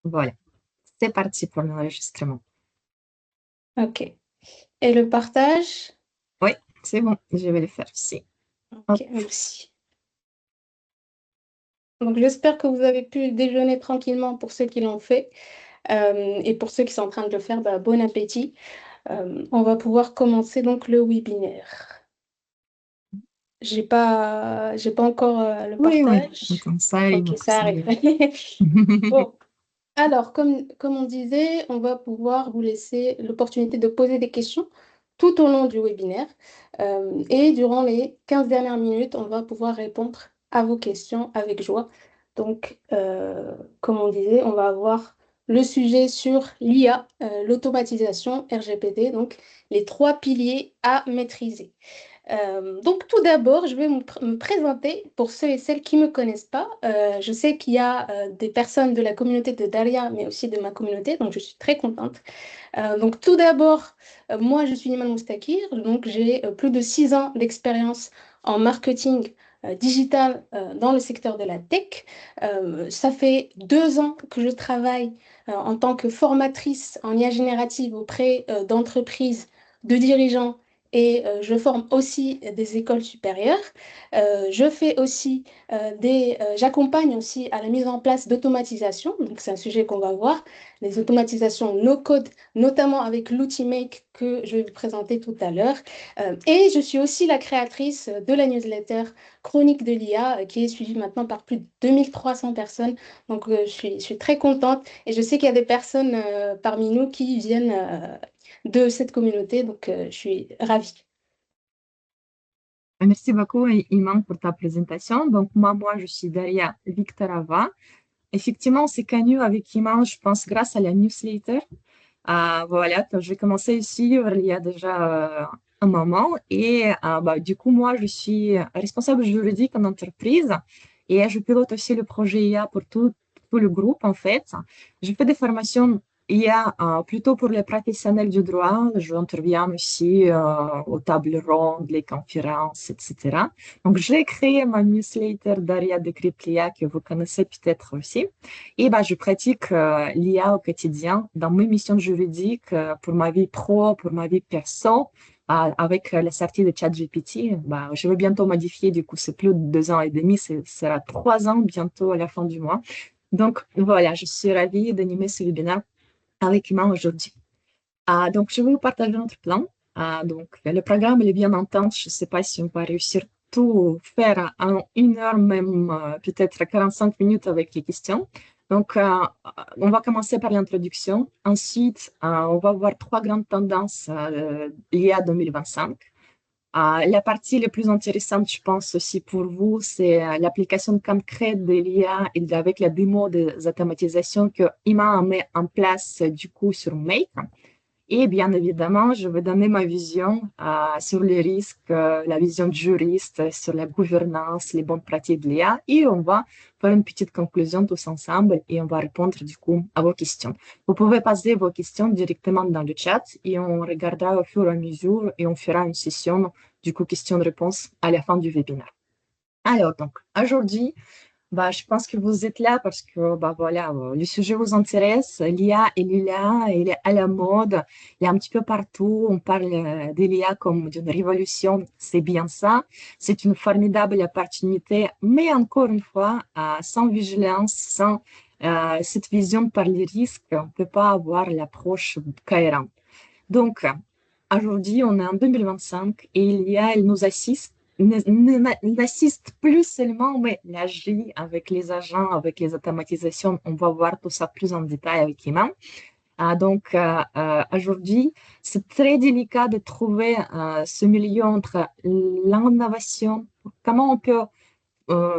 Voilà, c'est parti pour l'enregistrement. Ok. Et le partage? Oui, c'est bon, je vais le faire aussi. Hop. Ok, merci. Donc, j'espère que vous avez pu déjeuner tranquillement pour ceux qui l'ont fait. Et pour ceux qui sont en train de le faire, bah, bon appétit. On va pouvoir commencer donc le webinaire. J'ai pas encore le Oui, oui, partage. comme ça arrive, Ok, comme ça ça arrive. arrive. Bon, alors, comme on disait, on va pouvoir vous laisser l'opportunité de poser des questions tout au long du webinaire. Et durant les 15 dernières minutes, on va pouvoir répondre à vos questions avec joie. Donc, comme on disait, on va avoir le sujet sur l'IA, l'automatisation, RGPD, donc les trois piliers à maîtriser. Donc tout d'abord, je vais me présenter pour ceux et celles qui ne me connaissent pas. Je sais qu'il y a des personnes de la communauté de Daria, mais aussi de ma communauté, donc je suis très contente. Donc tout d'abord, moi je suis Iman Moustakir, donc j'ai plus de 6 ans d'expérience en marketing digital dans le secteur de la tech. Ça fait 2 ans que je travaille en tant que formatrice en IA générative auprès d'entreprises, de dirigeants et je forme aussi des écoles supérieures. J'accompagne aussi à la mise en place d'automatisation, donc c'est un sujet qu'on va voir, les automatisations no-code, notamment avec l'outil Make que je vais vous présenter tout à l'heure. Et je suis aussi la créatrice de la newsletter Chronique de l'IA, qui est suivie maintenant par plus de 2300 personnes. Donc je suis très contente et je sais qu'il y a des personnes parmi nous qui viennent de cette communauté, donc je suis ravie. Merci beaucoup, Iman, pour ta présentation. Donc, moi, je suis Daria Viktorova. Effectivement, on s'est connu avec Iman, je pense, grâce à la newsletter. Voilà, que j'ai commencé ici il y a déjà un moment. Et du coup, moi, je suis responsable juridique en entreprise et je pilote aussi le projet IA pour tout le groupe, en fait. Je fais des formations IA plutôt pour les professionnels du droit. J'interviens aussi aux tables rondes, les conférences, etc. Donc, j'ai créé ma newsletter Daria Decrypte l'IA que vous connaissez peut-être aussi. Et je pratique l'IA au quotidien dans mes missions juridiques, pour ma vie pro, pour ma vie perso, avec la sortie de ChatGPT. Je vais bientôt modifier, du coup, c'est plus de 2 ans et demi, ce sera 3 ans bientôt à la fin du mois. Donc voilà, je suis ravie d'animer ce webinaire avec Iman aujourd'hui. Donc, je vais vous partager notre plan. Donc, le programme il est bien intense. Je ne sais pas si on va réussir tout faire en 1 heure, même peut-être 45 minutes avec les questions. Donc, on va commencer par l'introduction. Ensuite, on va voir 3 grandes tendances liées à 2025. La partie la plus intéressante, je pense aussi pour vous, c'est l'application concrète de l'IA et avec la démo des automatisations que Ima met en place du coup sur Make. Et bien évidemment, je vais donner ma vision sur les risques, la vision de juriste, sur la gouvernance, les bonnes pratiques de l'IA. Et on va faire une petite conclusion tous ensemble et on va répondre du coup à vos questions. Vous pouvez poser vos questions directement dans le chat et on regardera au fur et à mesure et on fera une session du coup questions-réponses à la fin du webinaire. Alors donc, aujourd'hui, je pense que vous êtes là parce que voilà, le sujet vous intéresse. L'IA, elle est là, elle est à la mode, il est un petit peu partout. On parle de l'IA comme d'une révolution, c'est bien ça. C'est une formidable opportunité, mais encore une fois, sans vigilance, sans cette vision par les risques, on ne peut pas avoir l'approche cohérente. Donc, aujourd'hui, on est en 2025 et l'IA, elle nous assiste, n'assiste plus seulement, mais l'agit avec les agents, avec les automatisations. On va voir tout ça plus en détail avec Iman. Aujourd'hui, c'est très délicat de trouver ce milieu entre l'innovation, comment on peut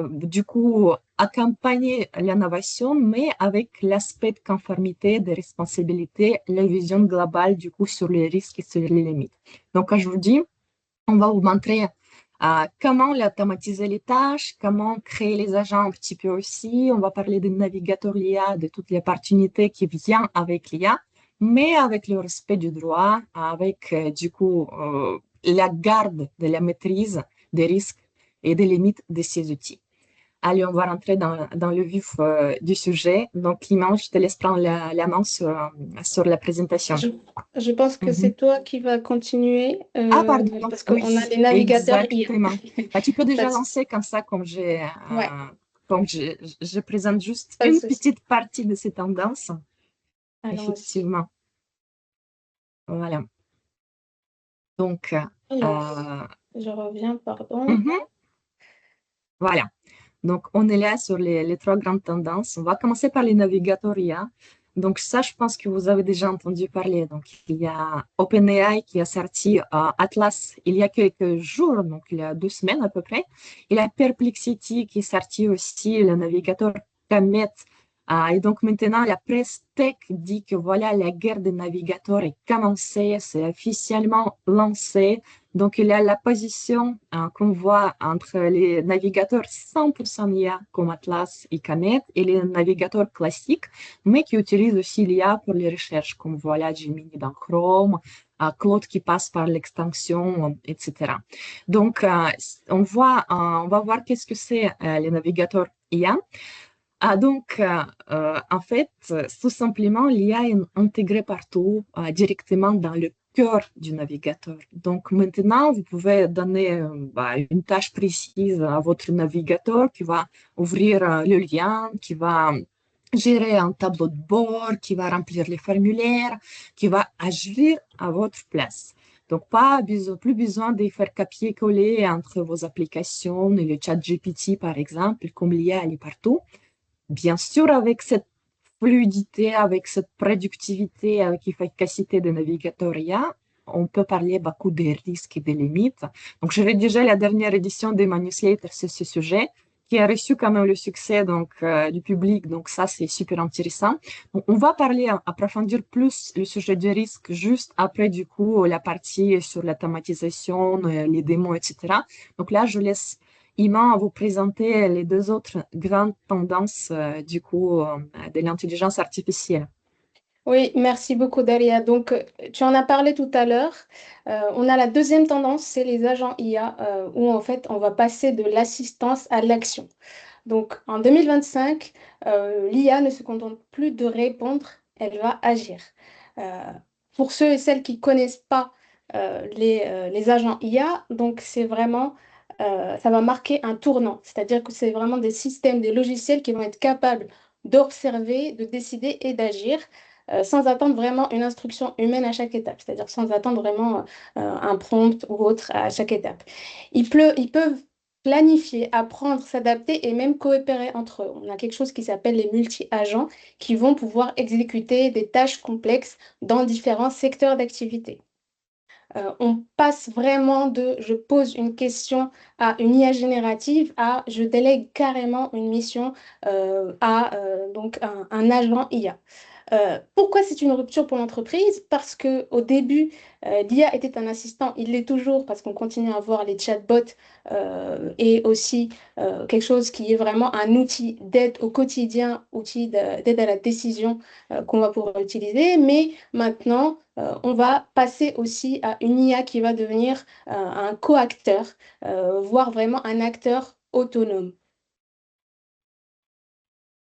du coup, accompagner l'innovation, mais avec l'aspect de conformité, de responsabilité, la vision globale, du coup, sur les risques et sur les limites. Donc, aujourd'hui, on va vous montrer comment automatiser les tâches, comment créer les agents un petit peu aussi. On va parler des navigateurs l'IA, de toutes les opportunités qui viennent avec l'IA, mais avec le respect du droit, avec, du coup, la garde de la maîtrise des risques et des limites de ces outils. Allez, on va rentrer dans le vif du sujet. Donc, Iman, je te laisse prendre la main sur la présentation. Je, je pense que Mhm. c'est toi qui vas continuer Ah, pardon, parce oui, qu'on a les navigateurs IA. exactement. Bah, tu peux Pas déjà de, lancer comme ça, ouais, comme je présente juste pas de une souci. petite partie de ces tendances. Allons-y. Effectivement, voilà. Donc, Alors, euh, je reviens, pardon. mhm, voilà. Donc, on est là sur les trois grandes tendances. On va commencer par les navigateurs IA. Donc, ça, je pense que vous avez déjà entendu parler. Donc, il y a OpenAI qui a sorti Atlas il y a quelques jours, donc il y a 2 semaines à peu près. Il y a Perplexity qui est sorti aussi, le navigateur Comet. Et donc, maintenant, la presse tech dit que voilà, la guerre des navigateurs est commencée, c'est officiellement lancé. Donc, il y a la position qu'on voit entre les navigateurs 100% IA comme Atlas et Comet et les navigateurs classiques, mais qui utilisent aussi l'IA pour les recherches, comme voilà Gemini dans Chrome, Claude qui passe par l'extension, etc. Donc, on va voir qu'est-ce que c'est les navigateurs IA. En fait, tout simplement, l'IA est intégrée partout, directement dans le cœur du navigateur. Donc maintenant, vous pouvez donner une tâche précise à votre navigateur qui va ouvrir le lien, qui va gérer un tableau de bord, qui va remplir les formulaires, qui va agir à votre place. Donc, plus besoin de faire copier-coller entre vos applications et le chat GPT, par exemple, comme l'IA, elle est partout. Bien sûr, avec cette fluidité, avec cette productivité, avec efficacité des navigateurs IA, on peut parler beaucoup des risques et des limites. Donc, j'ai rédigé la dernière édition de ma newsletter sur ce sujet, qui a reçu quand même le succès du public. Donc, ça, c'est super intéressant. Donc, on va parler, approfondir plus le sujet du risque juste après, du coup, la partie sur la thématisation, les démos, etc. Donc là, je laisse Iman vous présenter les deux autres grandes tendances, de l'intelligence artificielle. Oui, merci beaucoup, Daria. Donc, tu en as parlé tout à l'heure. On a la deuxième tendance, c'est les agents IA, où en fait, on va passer de l'assistance à l'action. Donc, en 2025, l'IA ne se contente plus de répondre, elle va agir. Euh, pour ceux et celles qui ne connaissent pas les agents IA, donc c'est vraiment, ça va marquer un tournant. C'est-à-dire que c'est vraiment des systèmes, des logiciels qui vont être capables d'observer, de décider et d'agir. Sans attendre vraiment une instruction humaine à chaque étape, c'est-à-dire sans attendre vraiment un prompt ou autre à chaque étape. Ils peuvent planifier, apprendre, s'adapter et même coopérer entre eux. On a quelque chose qui s'appelle les multi-agents qui vont pouvoir exécuter des tâches complexes dans différents secteurs d'activité. On passe vraiment de je pose une question à une IA générative à je délègue carrément une mission à donc un agent IA. Pourquoi c'est une rupture pour l'entreprise? Parce que au début, l'IA était un assistant, il l'est toujours parce qu'on continue à avoir les chatbots et aussi quelque chose qui est vraiment un outil d'aide au quotidien, outil d'aide à la décision qu'on va pouvoir utiliser. Mais maintenant, on va passer aussi à une IA qui va devenir un coacteur, voire vraiment un acteur autonome.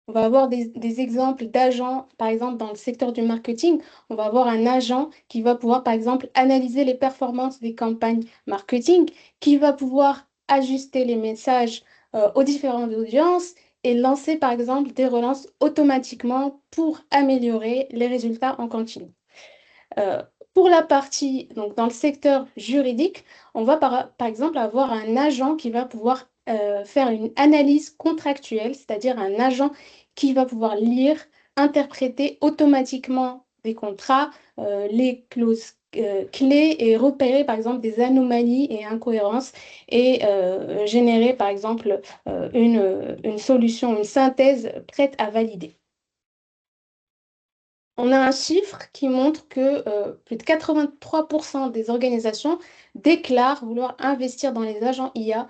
On va avoir des exemples d'agents, par exemple dans le secteur du marketing, on va avoir un agent qui va pouvoir, par exemple, analyser les performances des campagnes marketing, qui va pouvoir ajuster les messages aux différentes audiences et lancer, par exemple, des relances automatiquement pour améliorer les résultats en continu. Euh, pour la partie, donc dans le secteur juridique, on va par exemple avoir un agent qui va pouvoir faire une analyse contractuelle, c'est-à-dire un agent qui va pouvoir lire, interpréter automatiquement des contrats, les clauses clés et repérer par exemple des anomalies et incohérences et générer par exemple une solution, une synthèse prête à valider. On a un chiffre qui montre que plus de 83% des organisations déclarent vouloir investir dans les agents IA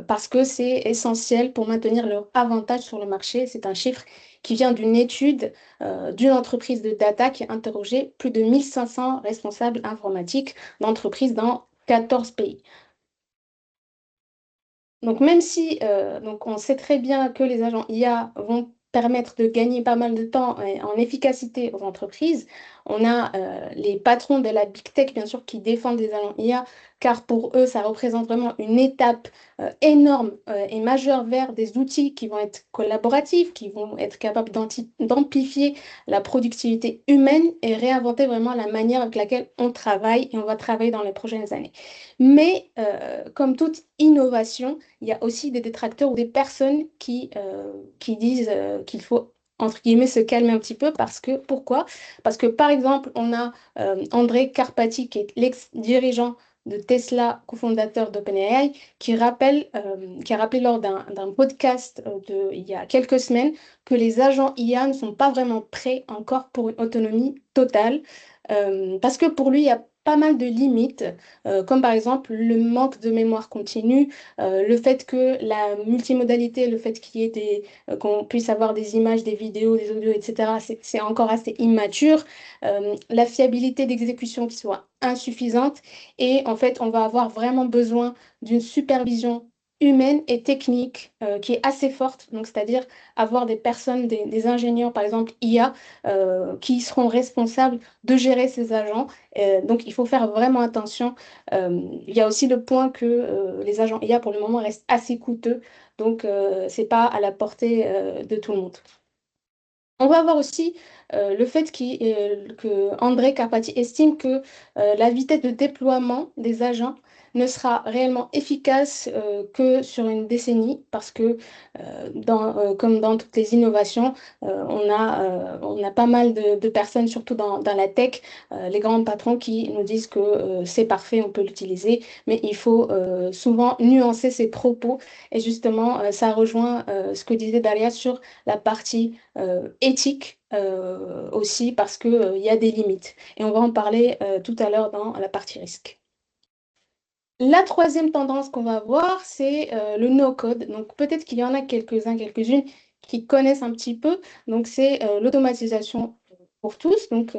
parce que c'est essentiel pour maintenir leur avantage sur le marché. C'est un chiffre qui vient d'une étude d'une entreprise de data qui a interrogé plus de 1500 responsables informatiques d'entreprises dans 14 pays. Donc, même si donc on sait très bien que les agents IA vont permettre de gagner pas mal de temps en efficacité aux entreprises, on a les patrons de la Big Tech, bien sûr, qui défendent les agents IA, car pour eux, ça représente vraiment une étape énorme et majeure vers des outils qui vont être collaboratifs, qui vont être capables d'amplifier la productivité humaine et réinventer vraiment la manière avec laquelle on travaille et on va travailler dans les prochaines années. Mais comme toute innovation, il y a aussi des détracteurs ou des personnes qui disent qu'il faut, entre guillemets, se calmer un petit peu pourquoi? Parce que, par exemple, on a André Karpathy, qui est l'ex-dirigeant de Tesla, cofondateur d'OpenAI, qui a rappelé lors d'un podcast il y a quelques semaines que les agents IA ne sont pas vraiment prêts encore pour une autonomie totale, parce que pour lui, il y a pas mal de limites, comme par exemple le manque de mémoire continue, le fait que la multimodalité, le fait qu'on puisse avoir des images, des vidéos, des audios, etc., c'est encore assez immature, la fiabilité d'exécution qui soit insuffisante, et en fait, on va avoir vraiment besoin d'une supervision humaine et technique qui est assez forte, donc c'est-à-dire avoir des personnes, des ingénieurs, par exemple IA, qui seront responsables de gérer ces agents. Donc, il faut faire vraiment attention. Il y a aussi le point que les agents IA, pour le moment, restent assez coûteux. Donc, ce n'est pas à la portée de tout le monde. On va avoir aussi le fait que André Carpati estime que la vitesse de déploiement des agents ne sera réellement efficace que sur une décennie parce que, comme dans toutes les innovations, on a pas mal de personnes, surtout dans la tech, les grands patrons qui nous disent que c'est parfait, on peut l'utiliser, mais il faut souvent nuancer ses propos. Et justement, ça rejoint ce que disait Dalia sur la partie éthique aussi parce que, il y a des limites. Et on va en parler tout à l'heure dans la partie risque. La troisième tendance qu'on va voir, c'est le no-code. Donc peut-être qu'il y en a quelques-uns, quelques-unes qui connaissent un petit peu. Donc c'est l'automatisation pour tous. Donc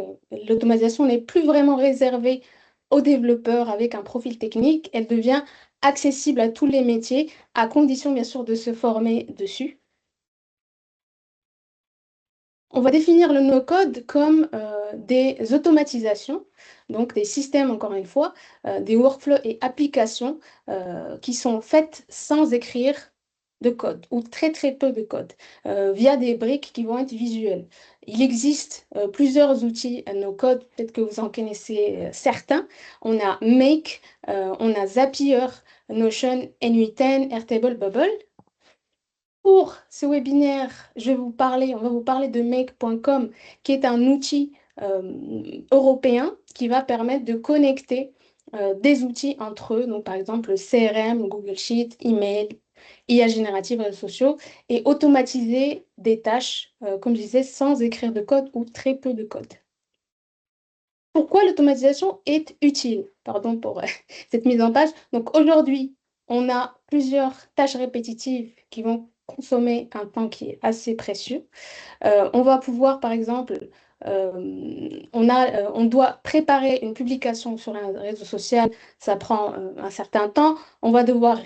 l'automatisation n'est plus vraiment réservée aux développeurs avec un profil technique. Elle devient accessible à tous les métiers, à condition bien sûr de se former dessus. On va définir le no-code comme des automatisations, donc des systèmes, encore une fois, des workflows et applications qui sont faites sans écrire de code ou très très peu de code via des briques qui vont être visuelles. Il existe plusieurs outils no-code, peut-être que vous en connaissez certains. On a Make, on a Zapier, Notion, N8N, Airtable, Bubble. Pour ce webinaire, on va vous parler de make.com, qui est un outil européen qui va permettre de connecter des outils entre eux, donc par exemple CRM, Google Sheet, email, IA générative, réseaux sociaux, et automatiser des tâches, comme je disais, sans écrire de code ou très peu de code. Pourquoi l'automatisation est utile? Pardon pour cette mise en page. Donc aujourd'hui, on a plusieurs tâches répétitives qui vont consommer un temps qui est assez précieux. On va pouvoir, par exemple, on doit préparer une publication sur un réseau social, ça prend un certain temps. On va devoir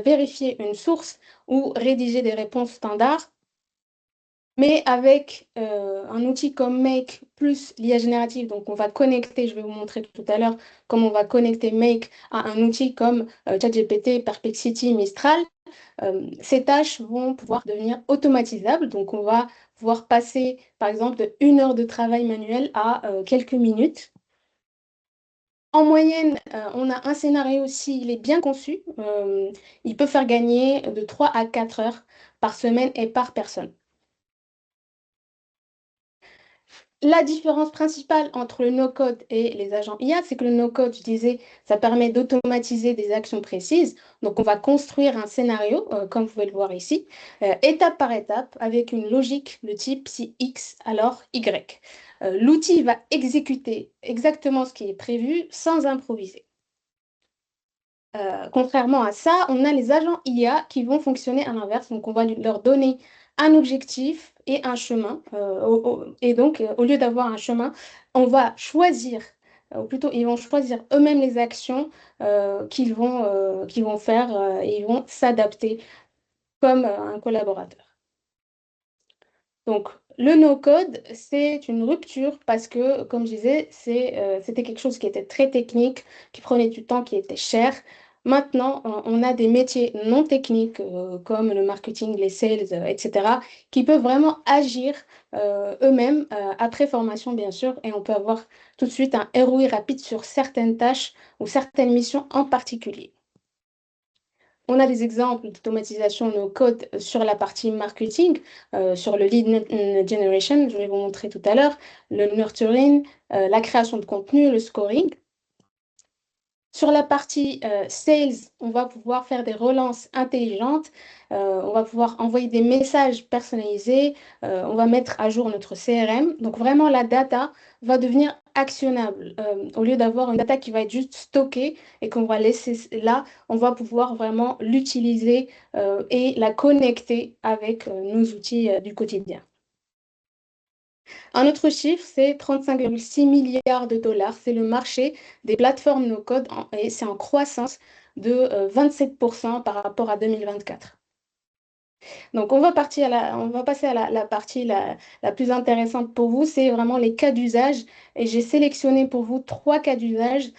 vérifier une source ou rédiger des réponses standards. Mais avec un outil comme Make plus l'IA générative, donc on va connecter, je vais vous montrer tout à l'heure comment on va connecter Make à un outil comme ChatGPT, Perplexity, Mistral, ces tâches vont pouvoir devenir automatisables. Donc on va pouvoir passer par exemple de 1 heure de travail manuel à quelques minutes. En moyenne, on a un scénario, s'il est bien conçu, il peut faire gagner de 3 à 4 heures par semaine et par personne. La différence principale entre le no-code et les agents IA, c'est que le no-code, je disais, ça permet d'automatiser des actions précises. Donc, on va construire un scénario, comme vous pouvez le voir ici, étape par étape, avec une logique de type si X, alors Y. L'outil va exécuter exactement ce qui est prévu sans improviser. Contrairement à ça, on a les agents IA qui vont fonctionner à l'inverse. Donc, on va leur donner un objectif et un chemin. Et donc, au lieu d'avoir un chemin, on va choisir ou plutôt ils vont choisir eux-mêmes les actions qu'ils vont faire et ils vont s'adapter comme un collaborateur. Donc, le no-code, c'est une rupture parce que, comme je disais, c'était quelque chose qui était très technique, qui prenait du temps, qui était cher. Maintenant, on a des métiers non techniques comme le marketing, les sales, etc., qui peuvent vraiment agir eux-mêmes après formation, bien sûr, et on peut avoir tout de suite un ROI rapide sur certaines tâches ou certaines missions en particulier. On a des exemples d'automatisation no code sur la partie marketing, sur le generation, je vais vous montrer tout à l'heure, le nurturing, la création de contenu, le scoring. Sur la partie sales, on va pouvoir faire des relances intelligentes, on va pouvoir envoyer des messages personnalisés, on va mettre à jour notre CRM. Donc vraiment, la data va devenir actionnable. Au lieu d'avoir une data qui va être juste stockée et qu'on va laisser là, on va pouvoir vraiment l'utiliser et la connecter avec nos outils du quotidien. Un autre chiffre, c'est 35,6 milliards de dollars. C'est le marché des plateformes no-code et c'est en croissance de 27% par rapport à 2024. Donc, on va passer à la partie la plus intéressante pour vous, c'est vraiment les cas d'usage. Et j'ai sélectionné pour vous 3 cas d'usage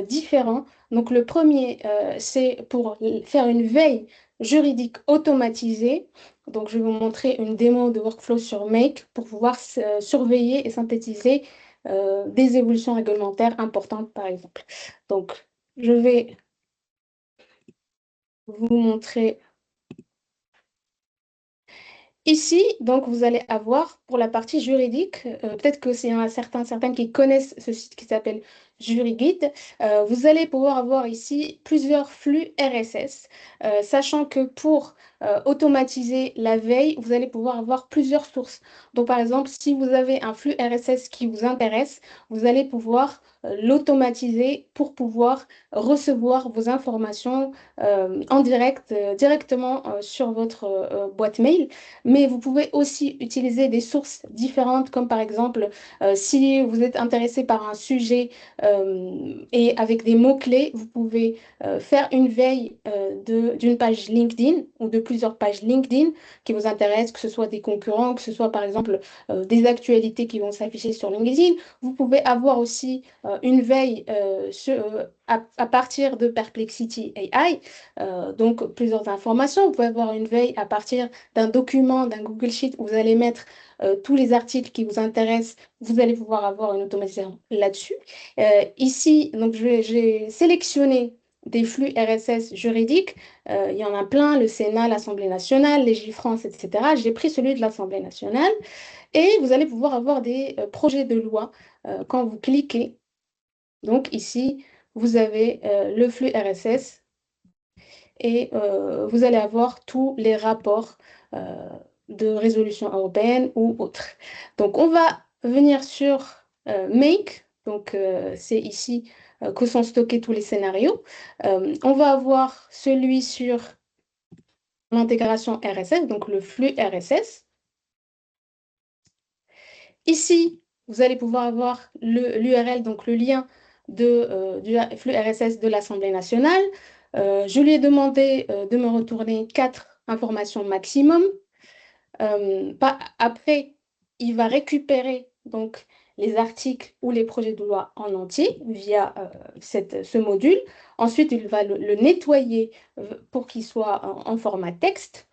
différents. Donc, le premier, c'est pour faire une veille juridique automatisée. Donc, je vais vous montrer une démo de workflow sur Make pour pouvoir surveiller et synthétiser des évolutions réglementaires importantes, par exemple. Donc, je vais vous montrer. Ici, donc, vous allez avoir pour la partie juridique, peut-être que c'est un certaines qui connaissent ce site qui s'appelle JuriGuide. Vous allez pouvoir avoir ici plusieurs flux RSS, sachant que pour automatiser la veille, vous allez pouvoir avoir plusieurs sources. Donc, par exemple, si vous avez un flux RSS qui vous intéresse, vous allez pouvoir l'automatiser pour pouvoir recevoir vos informations en direct, directement sur votre boîte mail. Mais vous pouvez aussi utiliser des sources différentes, comme par exemple, si vous êtes intéressé par un sujet et avec des mots-clés, vous pouvez faire une veille d'une page LinkedIn ou de plusieurs pages LinkedIn qui vous intéressent, que ce soit des concurrents, que ce soit par exemple des actualités qui vont s'afficher sur LinkedIn. Vous pouvez avoir aussi une veille à partir de Perplexity AI, donc plusieurs informations. Vous pouvez avoir une veille à partir d'un document, d'un Google Sheet où vous allez mettre tous les articles qui vous intéressent, vous allez pouvoir avoir une automatisation là-dessus. Ici, donc j'ai sélectionné des flux RSS juridiques. Il y en a plein, le Sénat, l'Assemblée nationale, Légifrance, etc. J'ai pris celui de l'Assemblée nationale et vous allez pouvoir avoir des projets de loi quand vous cliquez. Donc ici, vous avez le flux RSS et vous allez avoir tous les rapports de résolution européenne ou autres. Donc, on va venir sur Make. Donc, c'est ici que sont stockés tous les scénarios. On va avoir celui sur l'intégration RSS, donc le flux RSS. Ici, vous allez pouvoir avoir l'URL, donc le lien du flux RSS de l'Assemblée nationale. Je lui ai demandé de me retourner 4 informations maximum. Après, il va récupérer donc les articles ou les projets de loi en entier via ce module. Ensuite, il va le nettoyer pour qu'il soit en format texte.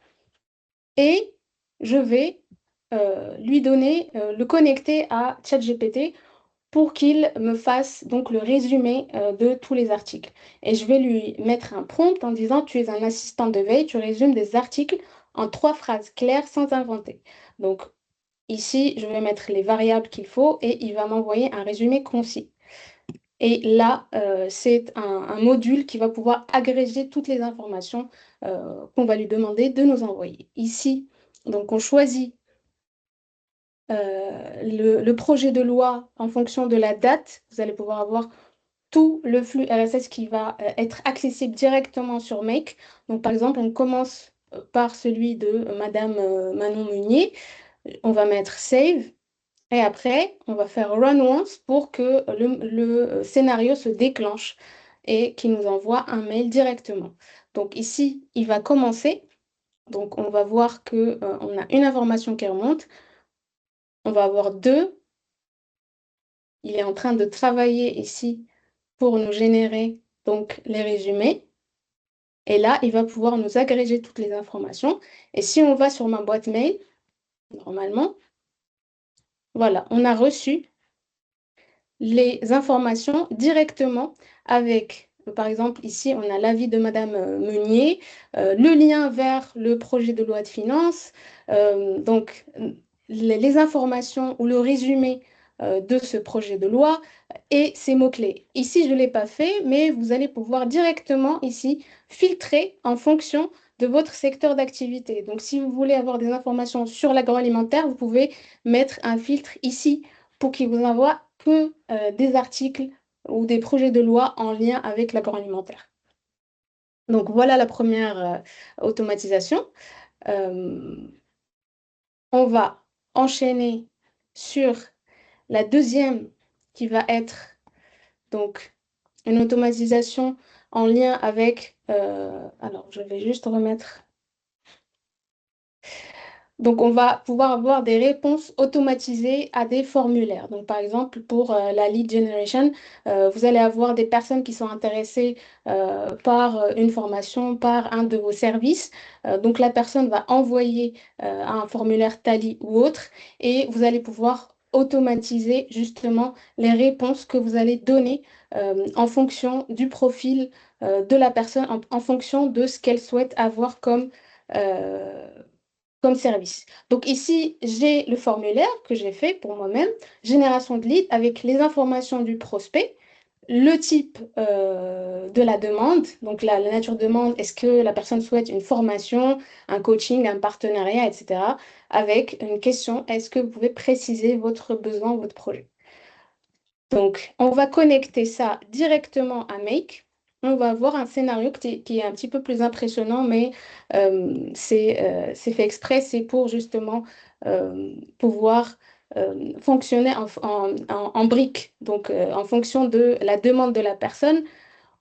Et je vais lui donner, le connecter à ChatGPT pour qu'il me fasse donc le résumé de tous les articles. Et je vais lui mettre un prompt en disant: tu es un assistant de veille, tu résumes des articles en 3 phrases claires sans inventer. Donc ici, je vais mettre les variables qu'il faut et il va m'envoyer un résumé concis. Et là, c'est un module qui va pouvoir agréger toutes les informations qu'on va lui demander de nous envoyer. Ici, donc on choisit le projet de loi en fonction de la date. Vous allez pouvoir avoir tout le flux RSS qui va être accessible directement sur Make. Donc, par exemple, on commence par celui de Madame Manon Meunier. On va mettre Save. Et après, on va faire run once pour que le scénario se déclenche et qu'il nous envoie un mail directement. Donc ici, il va commencer. Donc on va voir que on a une information qui remonte. On va avoir deux. Il est en train de travailler ici pour nous générer donc les résumés. Et là, il va pouvoir nous agréger toutes les informations. Et si on va sur ma boîte mail, normalement, voilà, on a reçu les informations directement avec, par exemple, ici, on a l'avis de Madame Meunier, le lien vers le projet de loi de finances, donc les informations ou le résumé de ce projet de loi et ses mots-clés. Ici, je ne l'ai pas fait, mais vous allez pouvoir directement ici filtrer en fonction de votre secteur d'activité. Donc, si vous voulez avoir des informations sur l'agroalimentaire, vous pouvez mettre un filtre ici pour qu'il vous envoie que des articles ou des projets de loi en lien avec l'agroalimentaire. Donc voilà la première automatisation. Euh, on va enchaîner sur la deuxième qui va être donc une automatisation en lien avec... alors je vais juste remettre... Donc, on va pouvoir avoir des réponses automatisées à des formulaires. Donc, par exemple, pour la lead generation, vous allez avoir des personnes qui sont intéressées par une formation, par un de vos services. Donc, la personne va envoyer un formulaire Tally ou autre et vous allez pouvoir automatiser justement les réponses que vous allez donner en fonction du profil de la personne, en fonction de ce qu'elle souhaite avoir euh, comme service. Donc ici, j'ai le formulaire que j'ai fait pour moi-même, génération de lead avec les informations du prospect, le type de la demande, donc la nature de demande, est-ce que la personne souhaite une formation, un coaching, un partenariat, etc. Avec une question, est-ce que vous pouvez préciser votre besoin, votre projet? Donc, on va connecter ça directement à Make. On va avoir un scénario qui est un petit peu plus impressionnant, mais c'est fait exprès, c'est pour justement pouvoir fonctionner en briques. Donc, en fonction de la demande de la personne,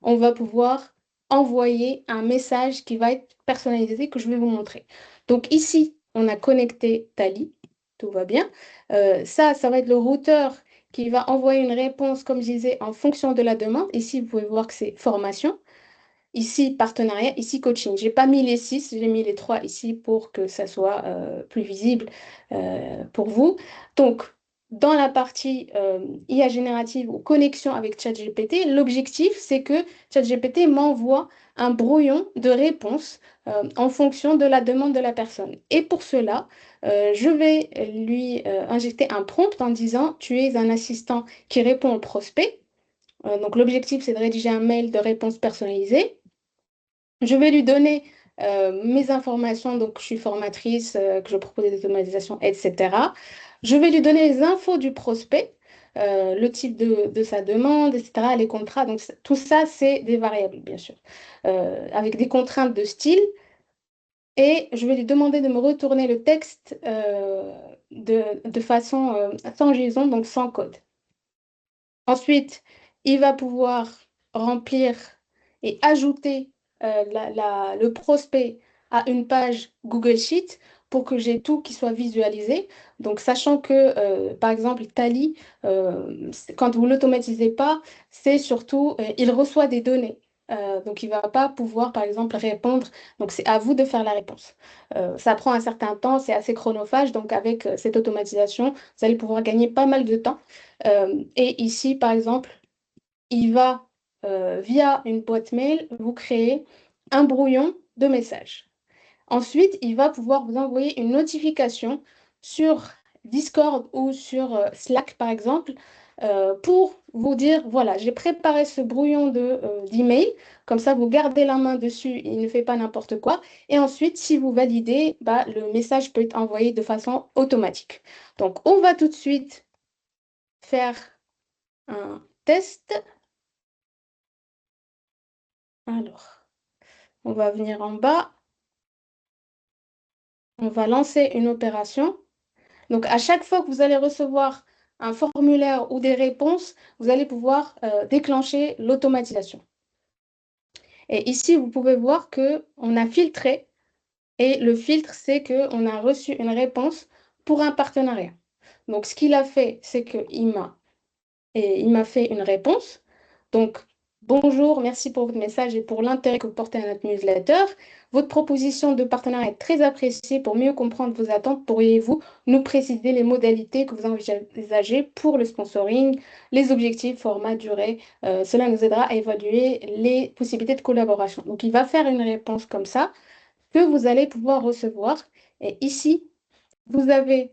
on va pouvoir envoyer un message qui va être personnalisé que je vais vous montrer. Donc, ici, on a connecté Tally, tout va bien. Ça va être le routeur qui va envoyer une réponse, comme je disais, en fonction de la demande. Ici, vous pouvez voir que c'est formation. Ici, partenariat. Ici, coaching. Je n'ai pas mis les 6, j'ai mis les 3 ici pour que ça soit plus visible pour vous. Donc, dans la partie IA générative ou connexion avec ChatGPT, l'objectif, c'est que ChatGPT m'envoie un brouillon de réponses en fonction de la demande de la personne. Et pour cela, je vais lui injecter un prompt en disant, tu es un assistant qui répond au prospect. Donc, l'objectif, c'est de rédiger un mail de réponse personnalisée. Je vais lui donner mes informations, donc je suis formatrice, que je propose des automatisations, etc. Je vais lui donner les infos du prospect, le type de sa demande, etc., les contrats. Donc tout ça, c'est des variables, bien sûr, avec des contraintes de style. Et je vais lui demander de me retourner le texte de façon sans JSON, donc sans code. Ensuite, il va pouvoir remplir et ajouter le prospect à une page Google Sheet pour que j'ai tout qui soit visualisé. Donc, sachant que, par exemple, Tally, quand vous ne l'automatisez pas, c'est surtout, il reçoit des données. Donc, il ne va pas pouvoir, par exemple, répondre. Donc, c'est à vous de faire la réponse. Ça prend un certain temps, c'est assez chronophage. Donc, avec cette automatisation, vous allez pouvoir gagner pas mal de temps. Et ici, par exemple, il va, via une boîte mail, vous créer un brouillon de messages. Ensuite, il va pouvoir vous envoyer une notification sur Discord ou sur Slack, par exemple, pour vous dire, voilà, j'ai préparé ce brouillon d'email. Comme ça, vous gardez la main dessus, il ne fait pas n'importe quoi. Et ensuite, si vous validez, bah, le message peut être envoyé de façon automatique. Donc, on va tout de suite faire un test. Alors, on va venir en bas. On va lancer une opération. Donc, à chaque fois que vous allez recevoir un formulaire ou des réponses, vous allez pouvoir déclencher l'automatisation. Et ici, vous pouvez voir qu'on a filtré. Et le filtre, c'est qu'on a reçu une réponse pour un partenariat. Donc, ce qu'il a fait, c'est il m'a fait une réponse. Donc, bonjour, merci pour votre message et pour l'intérêt que vous portez à notre newsletter. Votre proposition de partenariat est très appréciée. Pour mieux comprendre vos attentes, pourriez-vous nous préciser les modalités que vous envisagez pour le sponsoring, les objectifs, format, durée. Cela nous aidera à évaluer les possibilités de collaboration. Donc, il va faire une réponse comme ça que vous allez pouvoir recevoir. Et ici, vous avez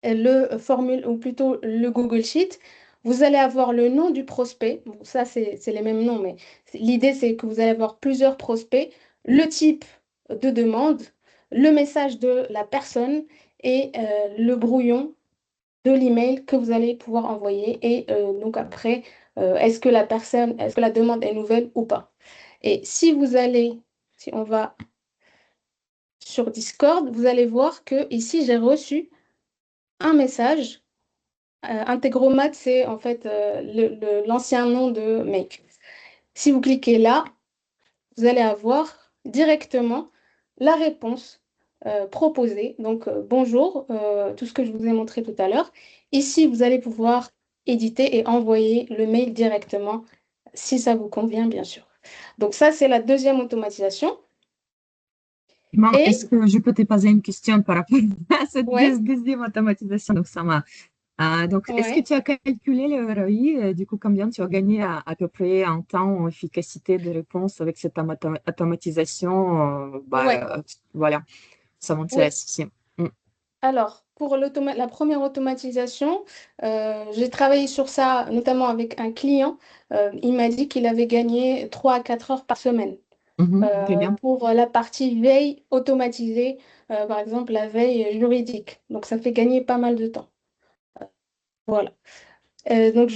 le formule, ou plutôt le Google Sheet. Vous allez avoir le nom du prospect. Bon, ça, c'est les mêmes noms, mais l'idée, c'est que vous allez avoir plusieurs prospects, le type de demande, le message de la personne et le brouillon de l'email que vous allez pouvoir envoyer. Et donc après, est-ce que la demande est nouvelle ou pas? Et si on va sur Discord, vous allez voir que ici, j'ai reçu un message. Integromat, c'est en fait l'ancien nom de Make. Si vous cliquez là, vous allez avoir directement la réponse proposée. Donc, bonjour, tout ce que je vous ai montré tout à l'heure. Ici, vous allez pouvoir éditer et envoyer le mail directement, si ça vous convient, bien sûr. Donc, ça, c'est la deuxième automatisation. Iman, Et, est-ce que je peux te poser une question par rapport à cette ouais, deuxième automatisation? Donc, donc, est-ce que ouais. tu as calculé le ROI? Du coup, combien tu as gagné à peu près en temps, en efficacité de réponse avec cette automatisation? Ouais, Voilà, ça oui. m'intéresse aussi. Mm. Alors, pour la première automatisation, j'ai travaillé sur ça notamment avec un client. Il m'a dit qu'il avait gagné 3 à 4 heures par semaine Mhm, très bien. pour la partie veille automatisée, par exemple la veille juridique. Donc, ça fait gagner pas mal de temps. Voilà. Donc,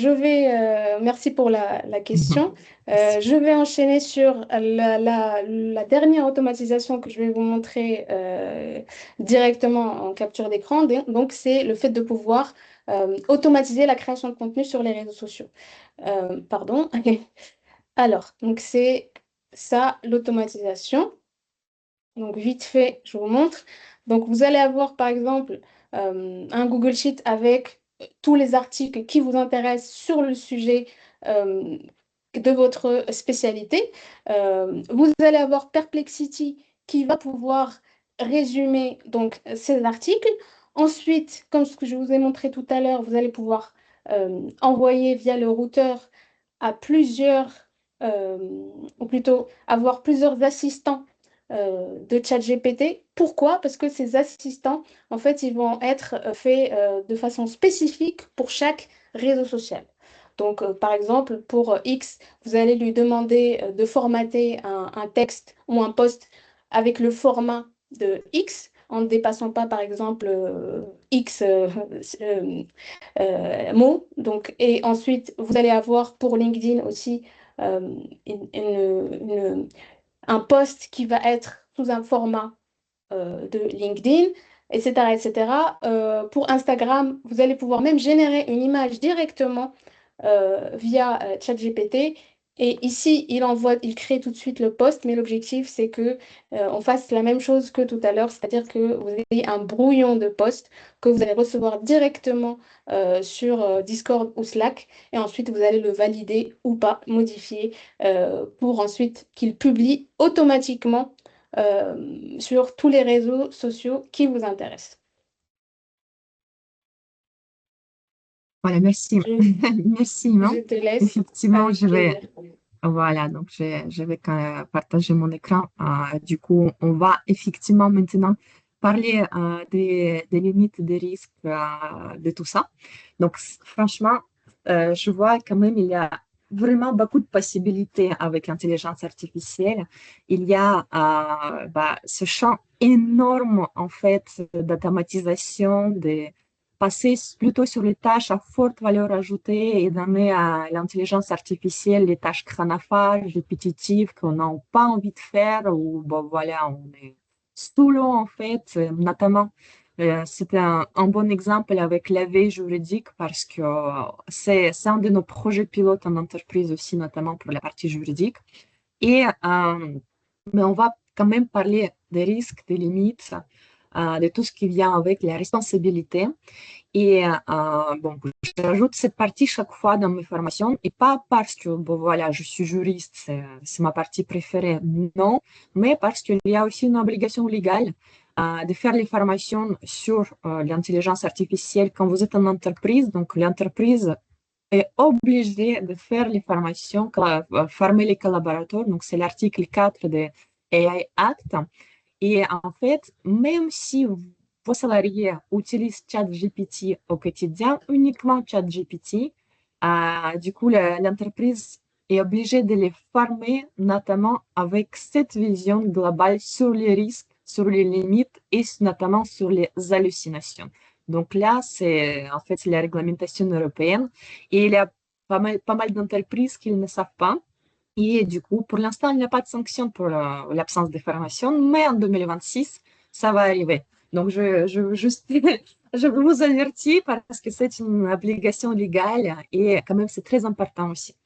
merci pour la Mhm. question. Je vais enchaîner sur la dernière automatisation que je vais vous montrer directement en capture d'écran. Donc, c'est le fait de pouvoir automatiser la création de contenu sur les réseaux sociaux. Pardon. Alors, donc c'est ça, l'automatisation. Donc, vite fait, je vous montre. Donc, vous allez avoir, par exemple, un Google Sheet avec tous les articles qui vous intéressent sur le sujet euh, de votre spécialité. Vous allez avoir Perplexity qui va pouvoir résumer donc ces articles. Ensuite, comme ce que je vous ai montré tout à l'heure, vous allez pouvoir envoyer via le routeur à euh, ou plutôt avoir plusieurs assistants de ChatGPT. Pourquoi? Parce que ces assistants, en fait, ils vont être faits de façon spécifique pour chaque réseau social. Donc, par exemple, pour X, vous allez lui demander de formater un texte ou un post avec le format de X, en ne dépassant pas, par exemple, X mots. Donc, et ensuite, vous allez avoir pour LinkedIn aussi euh, une, une, un post qui va être sous un format de LinkedIn, etc., etc. Pour Instagram, vous allez pouvoir même générer une image directement via ChatGPT. Et ici, il crée tout de suite le post, mais l'objectif, c'est que on fasse la même chose que tout à l'heure, c'est-à-dire que vous ayez un brouillon de post que vous allez recevoir directement sur Discord ou Slack, et ensuite vous allez le valider ou pas, modifier, pour ensuite qu'il publie automatiquement sur tous les réseaux sociaux qui vous intéressent. Voilà, merci. Je, Merci, Iman. je te laisse Effectivement, avec plaisir. voilà, donc je vais partager mon écran. Du coup, on va effectivement maintenant parler des limites, des risques, de tout ça. Donc, franchement, je vois quand même il y a vraiment beaucoup de possibilités avec l'intelligence artificielle. Il y a ce champ énorme, en fait, d'automatisation, passer plutôt sur les tâches à forte valeur ajoutée et donner à l'intelligence artificielle les tâches chronophages, répétitives qu'on n'a pas envie de faire ou bon, voilà, on est sous l'eau en fait, notamment c'était un bon exemple avec la veille juridique parce que c'est un de nos projets pilotes en entreprise aussi, notamment pour la partie juridique. Et, mais on va quand même parler des risques, des limites, de tout ce qui vient avec la responsabilité. Et bon, j'ajoute cette partie chaque fois dans mes formations, et pas parce que, bon, voilà, je suis juriste, c'est ma partie préférée, non, mais parce qu'il y a aussi une obligation légale de faire les formations sur l'intelligence artificielle quand vous êtes en entreprise. Donc, l'entreprise est obligée de faire les formations, former les collaborateurs. Donc, c'est l'article 4 de AI Act. Et en fait, même si vos salariés utilisent ChatGPT au quotidien, uniquement ChatGPT, du coup, l'entreprise est obligée de les former, notamment avec cette vision globale sur les risques, sur les limites et notamment sur les hallucinations. Donc là, c'est en fait la réglementation européenne et il y a pas mal d'entreprises qui ne savent pas. Et du coup, pour l'instant, il n'y a pas de sanction pour l'absence de formation, mais en 2026, ça va arriver. Donc, je vous avertis parce que c'est une obligation légale et quand même, c'est très important aussi.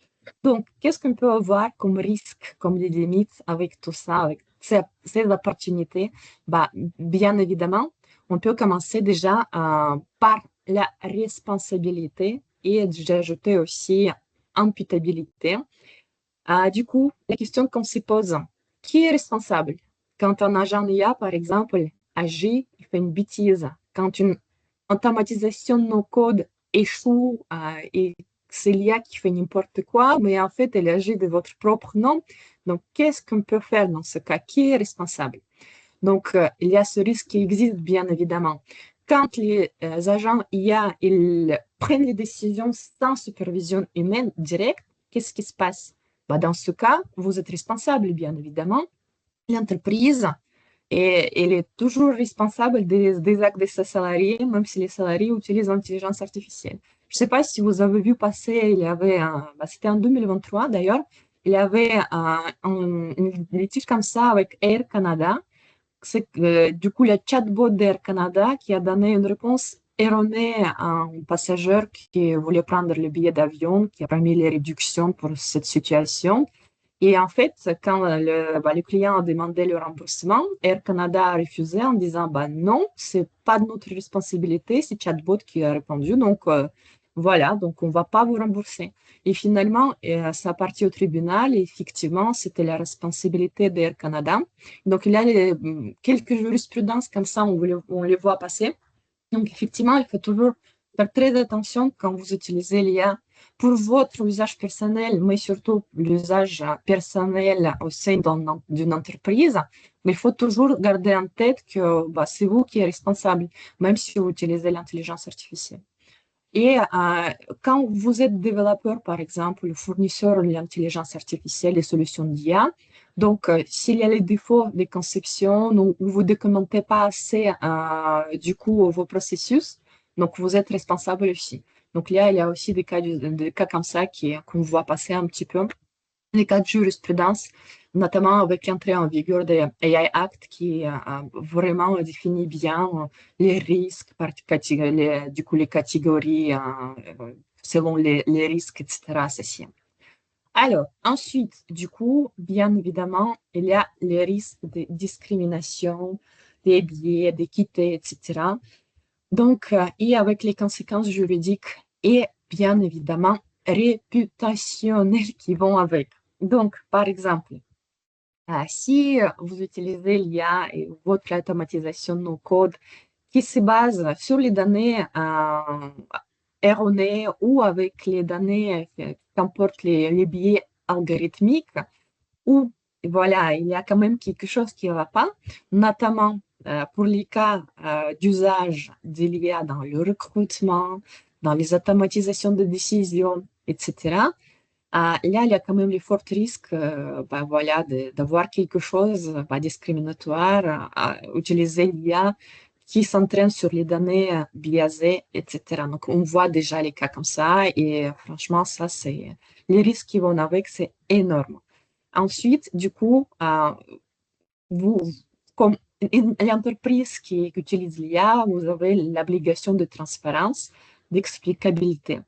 Donc, qu'est-ce qu'on peut avoir comme risque, comme les limites avec tout ça, avec ces opportunités? Bah, bien évidemment, on peut commencer déjà par la responsabilité et j'ai ajouté aussi imputabilité. Du coup, la question qu'on se pose, qui est responsable? Quand un agent IA, par exemple, agit, il fait une bêtise. Quand une automatisation de nos codes échoue et c'est l'IA qui fait n'importe quoi, mais en fait, elle agit de votre propre nom. Donc, qu'est-ce qu'on peut faire dans ce cas? Qui est responsable? Donc, il y a ce risque qui existe, bien évidemment. Quand les agents IA ils prennent les décisions sans supervision humaine directe, qu'est-ce qui se passe? Bah, dans ce cas, vous êtes responsable, bien évidemment. L'entreprise, elle est toujours responsable des actes de ses salariés, même si les salariés utilisent l'intelligence artificielle. Je ne sais pas si vous avez vu passer, il y avait, c'était en 2023 d'ailleurs, il y avait une litige comme ça avec Air Canada. C'est du coup le chatbot d'Air Canada qui a donné une réponse erronée à un passager qui voulait prendre le billet d'avion, qui a permis les réductions pour cette situation. Et en fait, quand le client a demandé le remboursement, Air Canada a refusé en disant bah, non, c'est pas de notre responsabilité, c'est Chatbot qui a répondu. Donc voilà, donc on va pas vous rembourser. Et finalement, ça a parti au tribunal et effectivement, c'était la responsabilité d'Air Canada. Donc il y a quelques jurisprudences comme ça, on les voit passer. Donc, effectivement, il faut toujours faire très attention quand vous utilisez l'IA pour votre usage personnel, mais surtout l'usage personnel au sein d'une entreprise. Mais il faut toujours garder en tête que bah, c'est vous qui êtes responsable, même si vous utilisez l'intelligence artificielle. Et quand vous êtes développeur, par exemple, le fournisseur de l'intelligence artificielle, des solutions d'IA, donc s'il y a les défauts de conception ou vous ne documentez pas assez du coup vos processus, donc vous êtes responsable aussi. Donc là, il y a aussi des cas comme ça qu'on voit passer un petit peu les cas de jurisprudence, notamment avec l'entrée en vigueur de AI Act qui vraiment définit bien les risques, du coup les catégories selon les risques, etc. associés. Alors, ensuite, du coup, bien évidemment, il y a les risques de discrimination, des biais, d'équité, etc. Donc, et avec les conséquences juridiques et bien évidemment réputationnelles qui vont avec. Donc, par exemple, si vous utilisez l'IA et votre automatisation de nos codes qui se base sur les données erronées ou avec les données qui comportent les biais algorithmiques, où voilà, il y a quand même quelque chose qui ne va pas, notamment pour les cas d'usage de l'IA dans le recrutement, dans les automatisations de décisions, etc. Là, il y a quand même les forts risques bah, voilà, d'avoir quelque chose bah, discriminatoire, à utiliser l'IA qui s'entraîne sur les données biaisées, etc. Donc, on voit déjà les cas comme ça et franchement, ça, c'est les risques qui vont avec, c'est énorme. Ensuite, du coup, vous, comme l'entreprise qui utilise l'IA, vous avez l'obligation de transparence, d'explicabilité.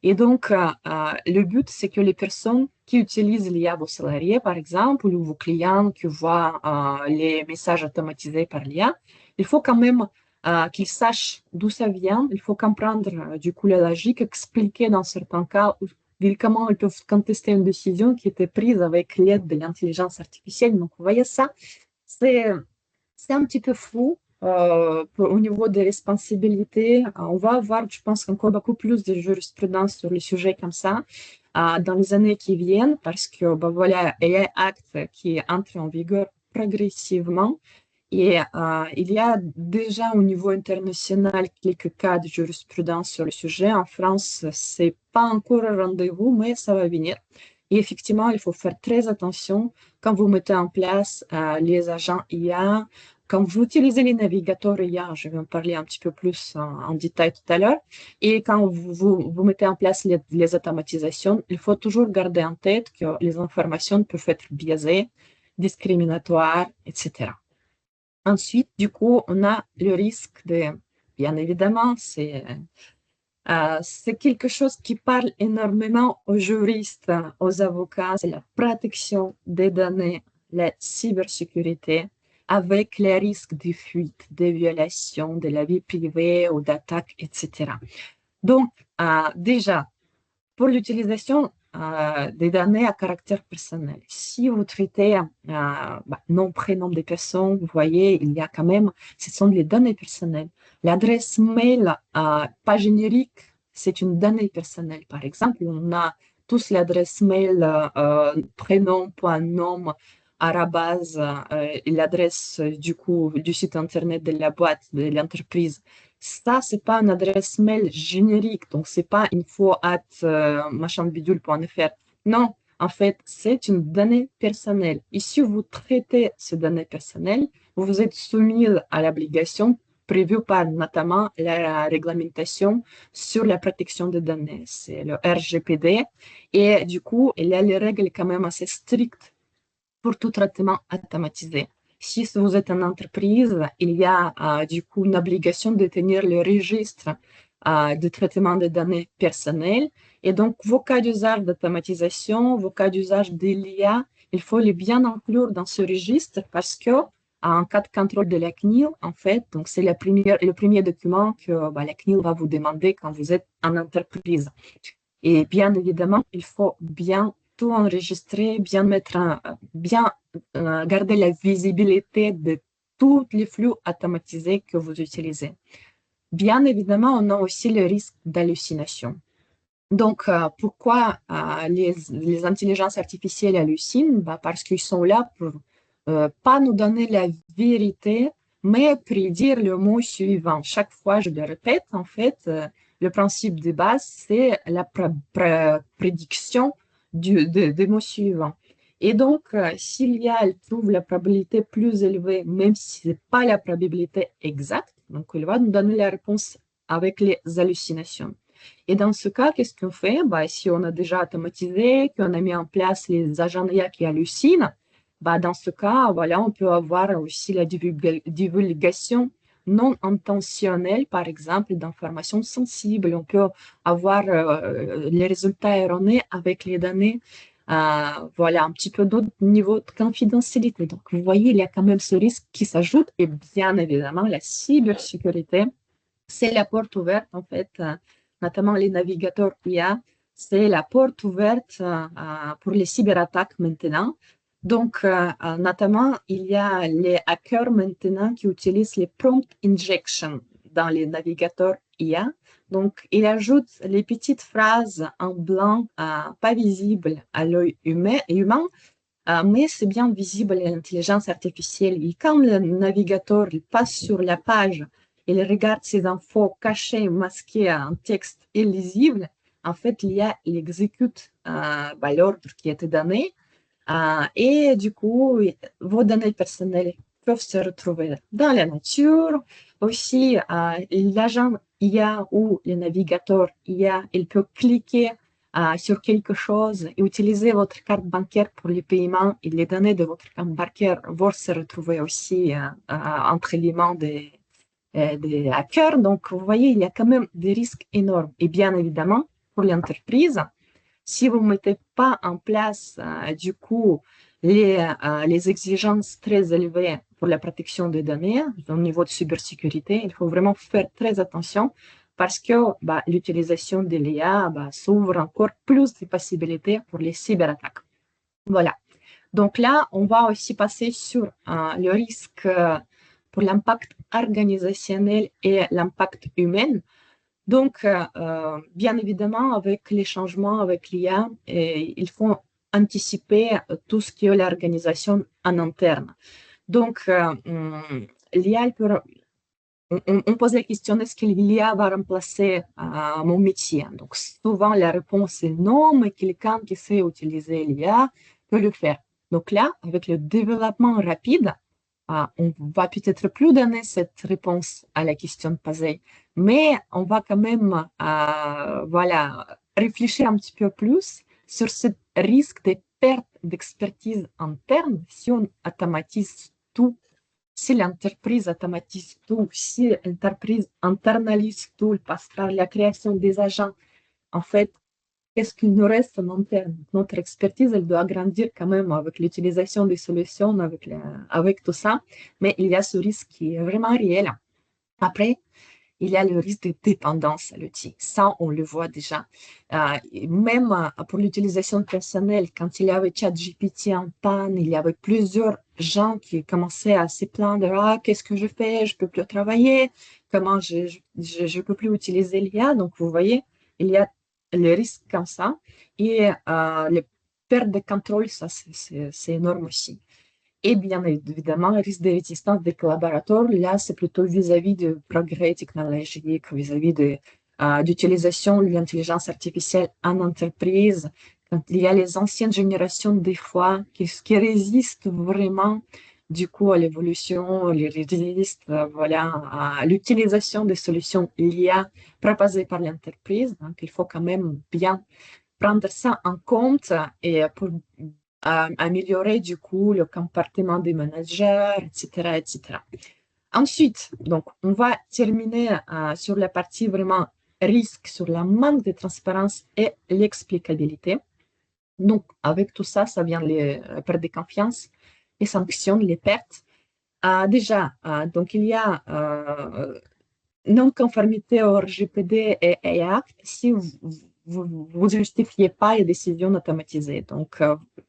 Et donc, le but, c'est que les personnes qui utilisent l'IA, vos salariés, par exemple, ou vos clients qui voient les messages automatisés par l'IA, il faut quand même qu'ils sachent d'où ça vient. Il faut comprendre, du coup, la logique, expliquer dans certains cas comment ils peuvent contester une décision qui était prise avec l'aide de l'intelligence artificielle. Donc, vous voyez ça, c'est un petit peu flou au niveau des responsabilités. On va avoir, je pense, encore beaucoup plus de jurisprudence sur les sujets comme ça dans les années qui viennent parce que voilà, AI Act qui entre en vigueur progressivement. Et il y a déjà au niveau international quelques cas de jurisprudence sur le sujet. En France, c'est pas encore un rendez-vous, mais ça va venir. Et effectivement, il faut faire très attention quand vous mettez en place les agents IA, quand vous utilisez les navigateurs IA, je vais en parler un petit peu plus en détail tout à l'heure, et quand vous mettez en place les automatisations, il faut toujours garder en tête que les informations peuvent être biaisées, discriminatoires, etc. Ensuite, du coup, on a le risque de, bien évidemment, c'est quelque chose qui parle énormément aux juristes, aux avocats, c'est la protection des données, la cybersécurité, avec les risques de fuite, de violation de la vie privée ou d'attaque, etc. Donc, déjà, pour l'utilisation des données à caractère personnel, si vous traitez nom, prénom des personnes, vous voyez, il y a quand même, ce sont les données personnelles. L'adresse mail, pas générique, c'est une donnée personnelle. Par exemple, on a tous l'adresse mail prénom.nom arrobase l'adresse du coup du site internet de la boîte, de l'entreprise. Ça, c'est pas une adresse mail générique, donc c'est pas info@machinbidule.fr. Non, en fait, c'est une donnée personnelle. Et si vous traitez ces données personnelles, vous êtes soumis à l'obligation prévue par notamment la réglementation sur la protection des données. C'est le RGPD. Et du coup, il y a les règles quand même assez strictes pour tout traitement automatisé. Si vous êtes une entreprise, il y a du coup une obligation de tenir le registre de traitement des données personnelles. Et donc, vos cas d'usage d'automatisation, vos cas d'usage de l'IA, il faut les bien inclure dans ce registre parce que en cas de contrôle de la CNIL, en fait, donc c'est le premier document que la CNIL va vous demander quand vous êtes en entreprise. Et bien évidemment, il faut bien tout enregistrer, bien garder la visibilité de tous les flux automatisés que vous utilisez. Bien évidemment, on a aussi le risque d'hallucination. Donc, pourquoi les intelligences artificielles hallucinent? Parce qu'ils sont là pour pas nous donner la vérité, mais prédire le mot suivant. Chaque fois, je le répète, en fait, le principe de base, c'est la prédiction des mots suivants. Et donc, s'il y a, elle trouve la probabilité plus élevée, même si ce n'est pas la probabilité exacte, donc il va nous donner la réponse avec les hallucinations. Et dans ce cas, qu'est-ce qu'on fait? Si on a déjà automatisé, qu'on a mis en place les agents IA qui hallucinent, dans ce cas, voilà, on peut avoir aussi la divulgation non intentionnelle, par exemple, d'informations sensibles. On peut avoir les résultats erronés avec les données. Voilà, un petit peu d'autres niveaux de confidentialité. Donc, vous voyez, il y a quand même ce risque qui s'ajoute. Et bien évidemment, la cybersécurité, c'est la porte ouverte, en fait, notamment les navigateurs IA, c'est la porte ouverte pour les cyberattaques maintenant. Donc, notamment, il y a les hackers maintenant qui utilisent les prompt injection dans les navigateurs IA. Donc, ils ajoutent les petites phrases en blanc, pas visibles à l'œil humain, mais c'est bien visible à l'intelligence artificielle. Et quand le navigateur il passe sur la page, il regarde ces infos cachées, masquées en texte illisible, en fait, l'IA il exécute l'ordre qui a été donné. Et du coup, vos données personnelles peuvent se retrouver dans la nature. Aussi, l'agent IA ou le navigateur IA, il peut cliquer sur quelque chose et utiliser votre carte bancaire pour les paiements et les données de votre carte bancaire vont se retrouver aussi entre les mains des hackers. Donc, vous voyez, il y a quand même des risques énormes. Et bien évidemment, pour l'entreprise, si vous ne mettez pas en place, du coup, les exigences très élevées pour la protection des données au niveau de cybersécurité, il faut vraiment faire très attention parce que l'utilisation de l'IA s'ouvre encore plus de possibilités pour les cyberattaques. Voilà. Donc là, on va aussi passer sur le risque pour l'impact organisationnel et l'impact humain. Donc, bien évidemment, avec les changements, avec l'IA, il faut anticiper tout ce qui est l'organisation en interne. Donc, l'IA, on pose la question, est-ce que l'IA va remplacer mon métier? Donc, souvent, la réponse est non, mais quelqu'un qui sait utiliser l'IA peut le faire. Donc là, avec le développement rapide, on va peut-être plus donner cette réponse à la question posée, mais on va quand même réfléchir un petit peu plus sur ce risque de perte d'expertise interne si on automatise tout, si l'entreprise automatise tout, si l'entreprise internalise tout, passe par la création des agents. En fait, qu'est-ce qu'il nous reste en interne? Notre expertise, elle doit grandir quand même avec l'utilisation des solutions, avec tout ça, mais il y a ce risque qui est vraiment réel. Après, il y a le risque de dépendance à l'outil. Ça, on le voit déjà. Même pour l'utilisation personnelle, quand il y avait ChatGPT en panne, il y avait plusieurs gens qui commençaient à se plaindre, qu'est-ce que je fais? Je peux plus travailler. Comment je peux plus utiliser l'IA? Donc, vous voyez, il y a le risque comme ça. Et le perte de contrôle, ça, c'est énorme aussi. Et bien évidemment, le risque de résistance des collaborateurs, là, c'est plutôt vis-à-vis du progrès technologique, vis-à-vis d'utilisation de l'intelligence artificielle en entreprise. Quand il y a les anciennes générations, des fois, qui résistent vraiment, du coup, à l'évolution, les résistent, à l'utilisation des solutions IA proposées par l'entreprise. Donc, il faut quand même bien prendre ça en compte et pour améliorer du coup le comportement des managers, etc., etc. Ensuite, donc, on va terminer sur la partie vraiment risque, sur la manque de transparence et l'explicabilité. Donc, avec tout ça, ça vient les pertes de confiance, les sanctions, les pertes. Déjà, donc il y a non-conformité au RGPD et Act si vous ne justifiez pas les décisions automatisées. Donc,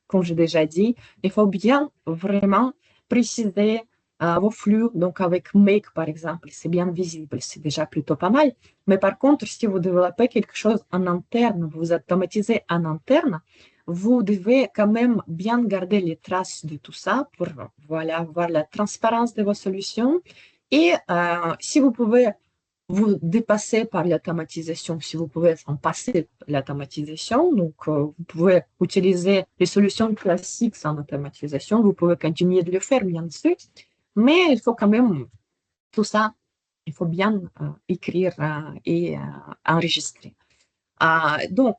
comme j'ai déjà dit, il faut bien vraiment préciser vos flux. Donc, avec Make, par exemple, c'est bien visible, c'est déjà plutôt pas mal. Mais par contre, si vous développez quelque chose en interne, vous automatisez en interne, vous devez quand même bien garder les traces de tout ça pour voir la transparence de vos solutions. Et si vous pouvez vous dépasser par l'automatisation, si vous pouvez en passer l'automatisation, donc vous pouvez utiliser les solutions classiques sans automatisation, vous pouvez continuer de le faire, bien sûr, mais il faut quand même tout ça, il faut bien écrire et enregistrer. Donc,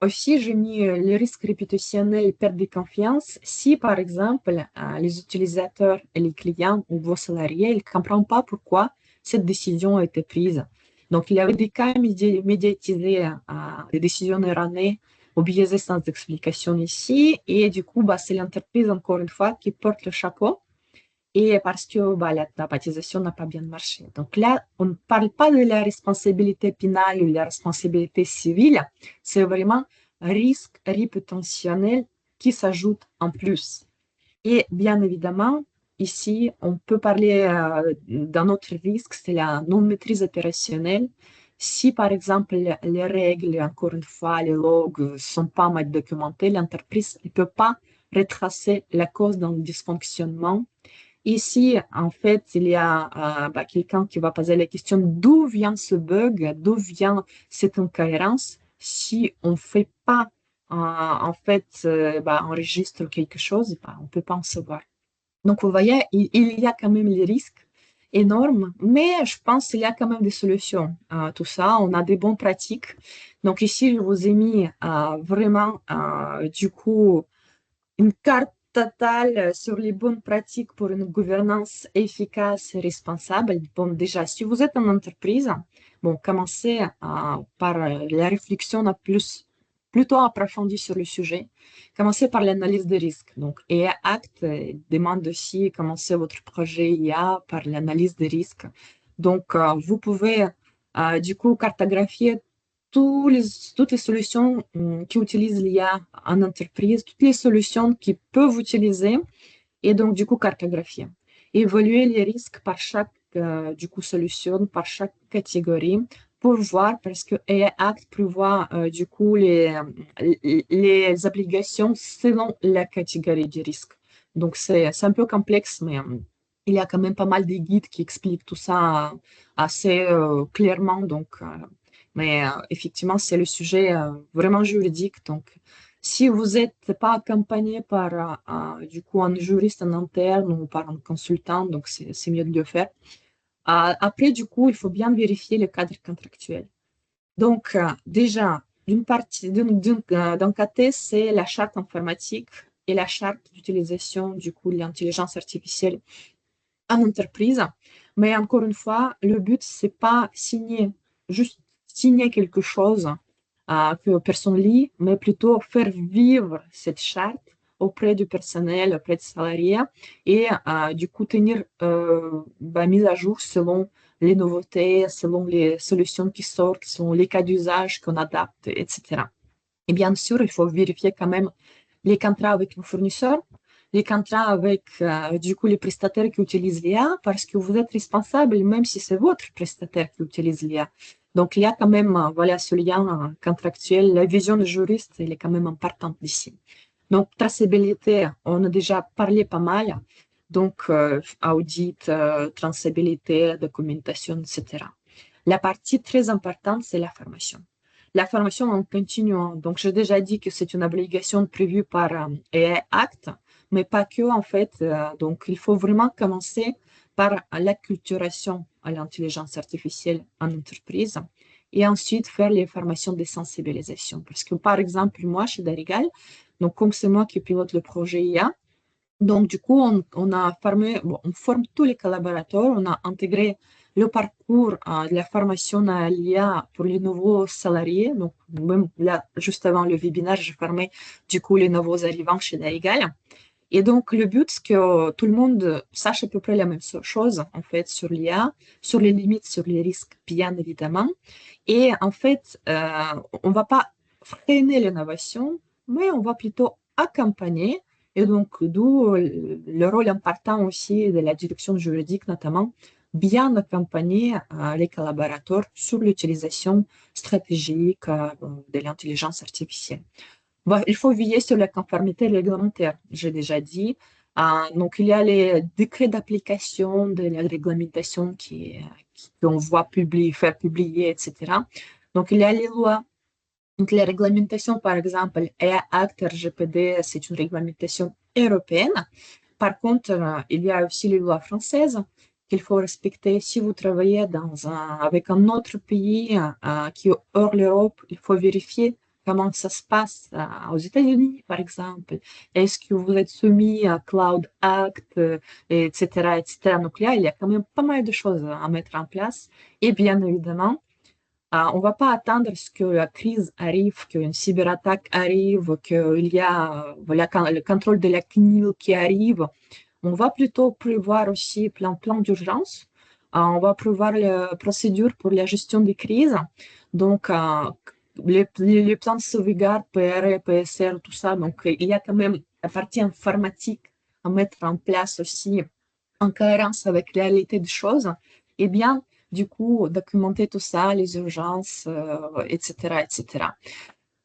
aussi, j'ai mis le risque réputationnel, perte de confiance. Si, par exemple, les utilisateurs et les clients ou vos salariés ne comprennent pas pourquoi cette décision a été prise. Donc, il y avait des cas médiatisés, des décisions erronées ou biaisées sans explication ici. Et du coup, c'est l'entreprise, encore une fois, qui porte le chapeau. Et parce que la tabatisation n'a pas bien marché. Donc là, on ne parle pas de la responsabilité pénale ou de la responsabilité civile, c'est vraiment risque réputationnel qui s'ajoute en plus. Et bien évidemment, ici, on peut parler d'un autre risque, c'est la non-maîtrise opérationnelle. Si, par exemple, les règles, encore une fois, les logs ne sont pas mal documentés, l'entreprise ne peut pas retracer la cause d'un dysfonctionnement. Ici, en fait, il y a quelqu'un qui va poser la question d'où vient ce bug, d'où vient cette incohérence. Si on ne fait pas, en fait, enregistre quelque chose, on ne peut pas en savoir. Donc, vous voyez, il y a quand même les risques. énorme, mais je pense qu'il y a quand même des solutions à tout ça. On a des bonnes pratiques. Donc ici, je vous ai mis vraiment, du coup, une carte totale sur les bonnes pratiques pour une gouvernance efficace et responsable. Bon, déjà, si vous êtes en entreprise, bon, commencez par la réflexion plutôt approfondie sur le sujet. Commencez par l'analyse des risques. Donc, EA Act demande aussi commencer votre projet IA par l'analyse des risques. Donc, vous pouvez du coup cartographier toutes les solutions qui utilisent l'IA en entreprise, toutes les solutions qui peuvent utiliser et donc du coup cartographier. Évaluer les risques par chaque du coup solution, par chaque catégorie pour voir parce que AI Act prévoit du coup les obligations selon la catégorie du risque. Donc c'est un peu complexe, mais il y a quand même pas mal de guides qui expliquent tout ça assez clairement. Donc mais effectivement, c'est le sujet vraiment juridique. Donc, si vous n'êtes pas accompagné par du coup un juriste en interne ou par un consultant, donc c'est mieux de le faire. Après, du coup, il faut bien vérifier le cadre contractuel. Donc, déjà, d'un côté, c'est la charte informatique et la charte d'utilisation du coup de l'intelligence artificielle en entreprise. Mais encore une fois, le but, c'est pas juste signer quelque chose que personne lit, mais plutôt faire vivre cette charte auprès du personnel, auprès des salariés, et du coup tenir mise à jour selon les nouveautés, selon les solutions qui sortent, selon les cas d'usage qu'on adapte, etc. Et bien sûr, il faut vérifier quand même les contrats avec vos fournisseurs, les contrats avec du coup les prestataires qui utilisent l'IA, parce que vous êtes responsable, même si c'est votre prestataire qui utilise l'IA. Donc il y a quand même voilà ce lien contractuel. La vision du juriste, elle est quand même importante ici. Donc traçabilité, on a déjà parlé pas mal. Donc audit, traçabilité, documentation, etc. La partie très importante, c'est la formation. La formation en continuant. Donc, j'ai déjà dit que c'est une obligation prévue par AI Act, mais pas que, en fait. Donc, il faut vraiment commencer par l'acculturation à l'intelligence artificielle en entreprise et ensuite faire les formations de sensibilisation. Parce que, par exemple, moi, chez Darigal, donc, comme c'est moi qui pilote le projet IA, donc, du coup, on a formé, bon, on forme tous les collaborateurs, on a intégré le parcours de la formation à l'IA pour les nouveaux salariés. Donc, même là, juste avant le webinaire, j'ai formé du coup les nouveaux arrivants chez Daigal. Et donc, le but, c'est que tout le monde sache à peu près la même chose, en fait, sur l'IA, sur les limites, sur les risques, bien évidemment. Et en fait, on ne va pas freiner l'innovation, mais on va plutôt accompagner. Et donc, d'où le rôle important aussi de la direction juridique, notamment, bien accompagner les collaborateurs sur l'utilisation stratégique de l'intelligence artificielle. Bon, il faut veiller sur la conformité réglementaire, j'ai déjà dit. Donc, il y a les décrets d'application de la réglementation qu'on voit faire publier, etc. Donc, il y a les lois. Donc, les réglementations, par exemple, EA Act, RGPD, c'est une réglementation européenne. Par contre, il y a aussi les lois françaises qu'il faut respecter. Si vous travaillez avec un autre pays qui est hors l'Europe, il faut vérifier comment ça se passe aux États-Unis, par exemple. Est-ce que vous êtes soumis à Cloud Act, etc., etc. Donc là, il y a quand même pas mal de choses à mettre en place. Et bien évidemment, on ne va pas attendre ce que la crise arrive, qu'une cyberattaque arrive, qu'il y a voilà, le contrôle de la CNIL qui arrive. On va plutôt prévoir aussi plan d'urgence. On va prévoir les procédures pour la gestion des crises. Donc, les plans de sauvegarde, PR, PSR, tout ça. Donc, il y a quand même la partie informatique à mettre en place aussi en cohérence avec la réalité des choses. Et bien, du coup, documenter tout ça, les urgences, etc., etc.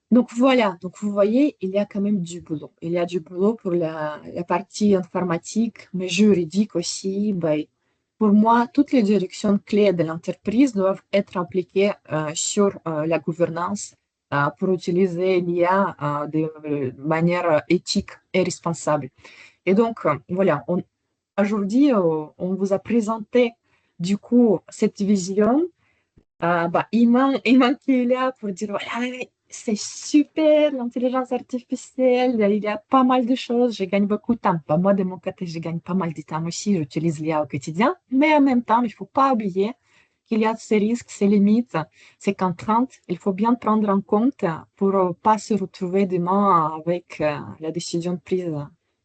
Donc voilà, donc vous voyez, il y a quand même du boulot. Il y a du boulot pour la partie informatique, mais juridique aussi. Ben, pour moi, toutes les directions clés de l'entreprise doivent être appliquées sur la gouvernance pour utiliser l'IA de manière éthique et responsable. Et donc, voilà, aujourd'hui, on vous a présenté Du coup, cette vision, Iman qui est là pour dire, voilà, c'est super, l'intelligence artificielle, il y a pas mal de choses, je gagne beaucoup de temps. Bah, moi, de mon côté, je gagne pas mal de temps aussi, j'utilise l'IA au quotidien, mais en même temps, il faut pas oublier qu'il y a ces risques, ces limites, ces contraintes. Il faut bien prendre en compte pour pas se retrouver demain avec la décision prise